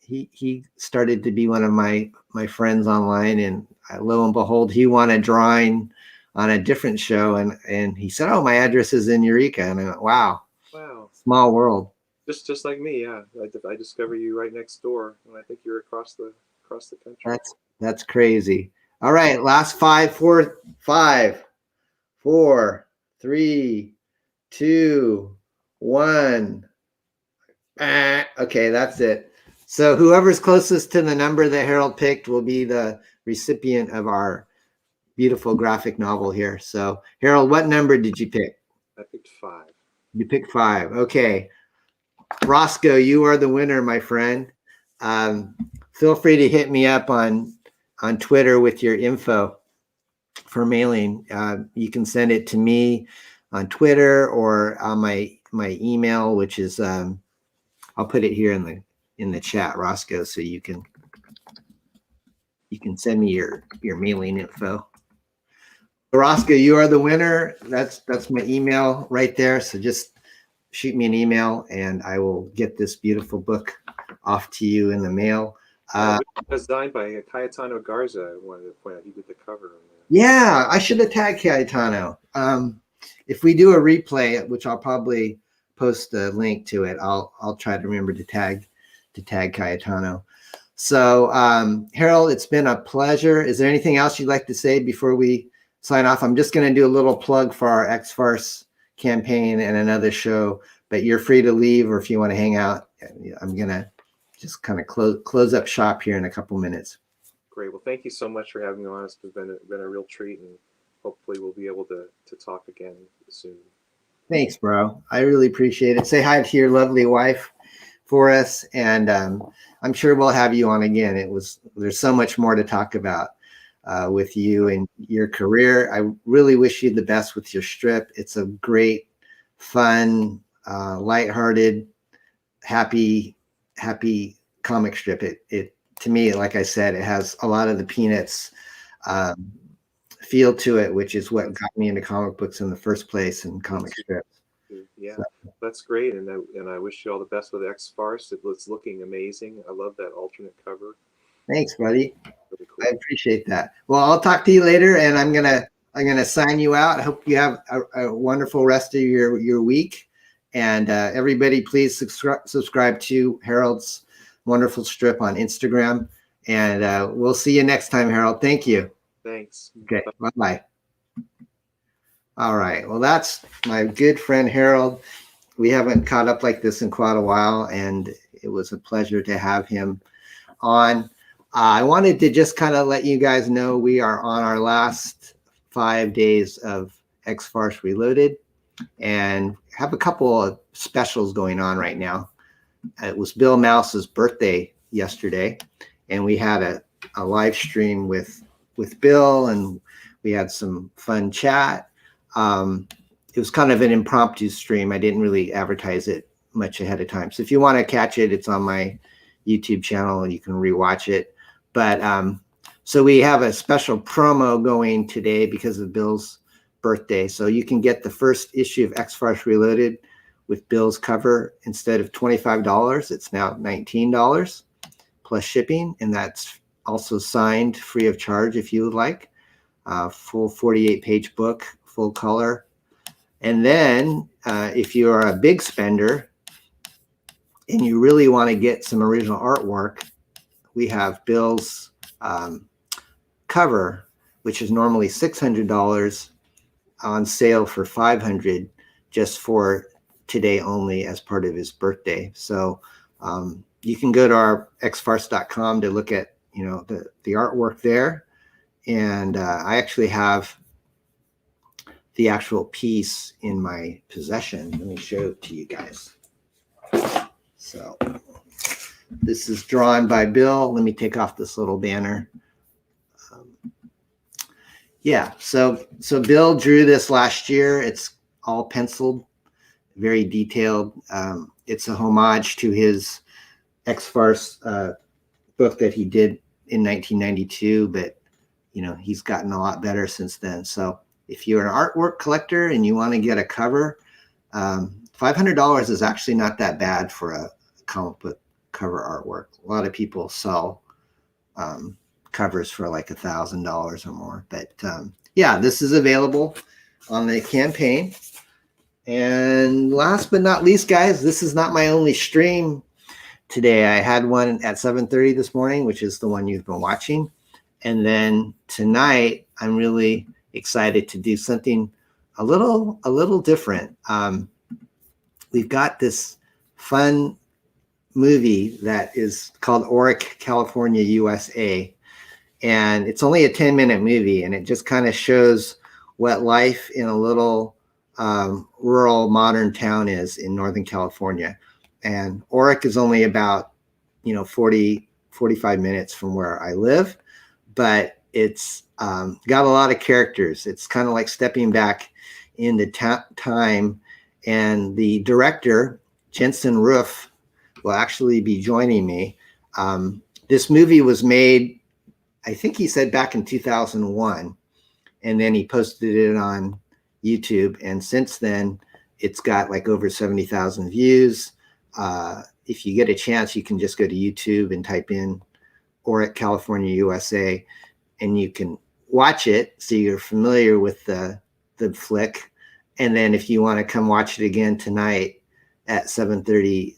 S3: he started to be one of my friends online, and lo and behold, he won a drawing on a different show, and he said, "Oh, my address is in Eureka," and I went, "Wow,
S4: Wow.
S3: small world."
S4: Just like me, yeah. I discover you right next door, and I think you're across the country.
S3: That's crazy. All right, last five, four, three, two, one. Okay, that's it. So whoever's closest to the number that Harold picked will be the recipient of our beautiful graphic novel here. So Harold, what number did you pick?
S4: I picked 5.
S3: You picked 5. Okay. Roscoe, you are the winner, my friend. Feel free to hit me up on Twitter with your info for mailing. You can send it to me on Twitter or on my email, which is I'll put it here in the chat, Roscoe, so you can send me your mailing info. Roscoe, you are the winner. That's my email right there. So just shoot me an email and I will get this beautiful book off to you in the mail.
S4: Designed by Cayetano Garza. I wanted to point out he did the cover.
S3: Yeah, I should have tagged Cayetano. If we do a replay, which I'll probably post a link to it, I'll try to remember to tag Cayetano. So Harold, it's been a pleasure. Is there anything else you'd like to say before we sign off? I'm just going to do a little plug for our X-Farce campaign and another show, but you're free to leave, or if you want to hang out, I'm going to just kind of close up shop here in a couple minutes.
S4: Great. Well, thank you so much for having me on. It's been a real treat, and hopefully we'll be able to talk again soon.
S3: Thanks, bro. I really appreciate it. Say hi to your lovely wife for us, and I'm sure we'll have you on again. There's so much more to talk about with you and your career. I really wish you the best with your strip. It's a great, fun, lighthearted, happy comic strip. It to me, like I said, it has a lot of the Peanuts feel to it, which is what got me into comic books in the first place and comic strips.
S4: Yeah, that's great, and I wish you all the best with X-Farce. It's looking amazing. I love that alternate cover.
S3: Thanks, buddy.
S4: Really cool.
S3: I appreciate that. Well, I'll talk to you later, and I'm gonna sign you out. I hope you have a wonderful rest of your week, and everybody, please subscribe to Harold's wonderful strip on Instagram, and we'll see you next time, Harold. Thank you.
S4: Thanks.
S3: Okay, bye-bye. All right, well, that's my good friend Harold. We haven't caught up like this in quite a while, and it was a pleasure to have him on. I wanted to just kind of let you guys know we are on our last 5 days of X-Farce Reloaded, and have a couple of specials going on right now. It was Bill Mouse's birthday yesterday, and we had a live stream with Bill, and we had some fun chat. It was kind of an impromptu stream. I didn't really advertise it much ahead of time. So if you want to catch it, it's on my YouTube channel and you can rewatch it. But so we have a special promo going today because of Bill's birthday. So you can get the first issue of X-Farce Reloaded with Bill's cover. Instead of $25, it's now $19 plus shipping. And that's also signed free of charge if you would like. Full 48-page book, full color. And then if you are a big spender and you really want to get some original artwork, we have Bill's cover, which is normally $600, on sale for $500 just for today only as part of his birthday. So you can go to our xfarce.com to look at the artwork there. And I actually have the actual piece in my possession. Let me show it to you guys. So this is drawn by Bill. Let me take off this little banner. Yeah, so Bill drew this last year. It's all penciled, very detailed. It's a homage to his X-Farce book that he did in 1992, but he's gotten a lot better since then. So if you're an artwork collector and you want to get a cover, $500 is actually not that bad for a comic book cover artwork. A lot of people sell covers for like $1,000 or more. But yeah, this is available on the campaign. And last but not least, guys, this is not my only stream today. I had one at 7:30 this morning, which is the one you've been watching. And then tonight, I'm really excited to do something a little different. We've got this fun movie that is called Oric, California, USA. And it's only a 10-minute movie, and it just kind of shows what life in a little rural modern town is in Northern California. And Oric is only about 45 minutes from where I live, but it's got a lot of characters. It's kind of like stepping back into time, and the director, Jensen Roof, will actually be joining me. This movie was made, I think he said, back in 2001, and then he posted it on YouTube, and since then it's got like over 70,000 views. If you get a chance, you can just go to YouTube and type in Oric, California, USA, and you can watch it so you're familiar with the flick. And then if you want to come watch it again tonight at 7:30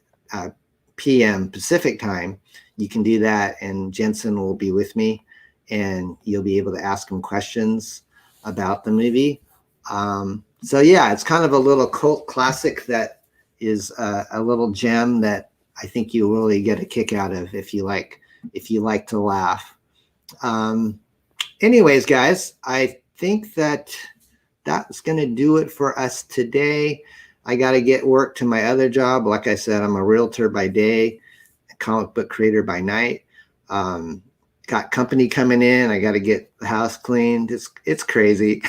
S3: p.m. Pacific time, you can do that, and Jensen will be with me, and you'll be able to ask him questions about the movie. So yeah, it's kind of a little cult classic that is a little gem that I think you'll really get a kick out of if you like to laugh. Anyways, guys, I think that's going to do it for us today. I got to get work to my other job. Like I said, I'm a realtor by day, a comic book creator by night. Got company coming in. I got to get the house cleaned. It's crazy.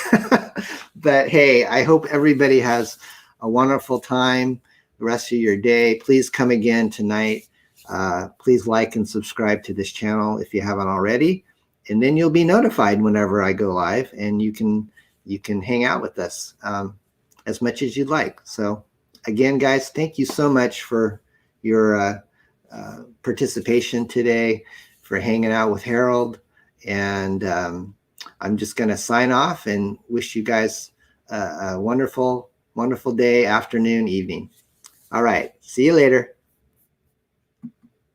S3: But hey, I hope everybody has a wonderful time the rest of your day. Please come again tonight. Please like and subscribe to this channel if you haven't already. And then you'll be notified whenever I go live, and you can hang out with us as much as you'd like. So again, guys, thank you so much for your participation today, for hanging out with Harold. And I'm just going to sign off and wish you guys a wonderful, wonderful day, afternoon, evening. All right. See you later.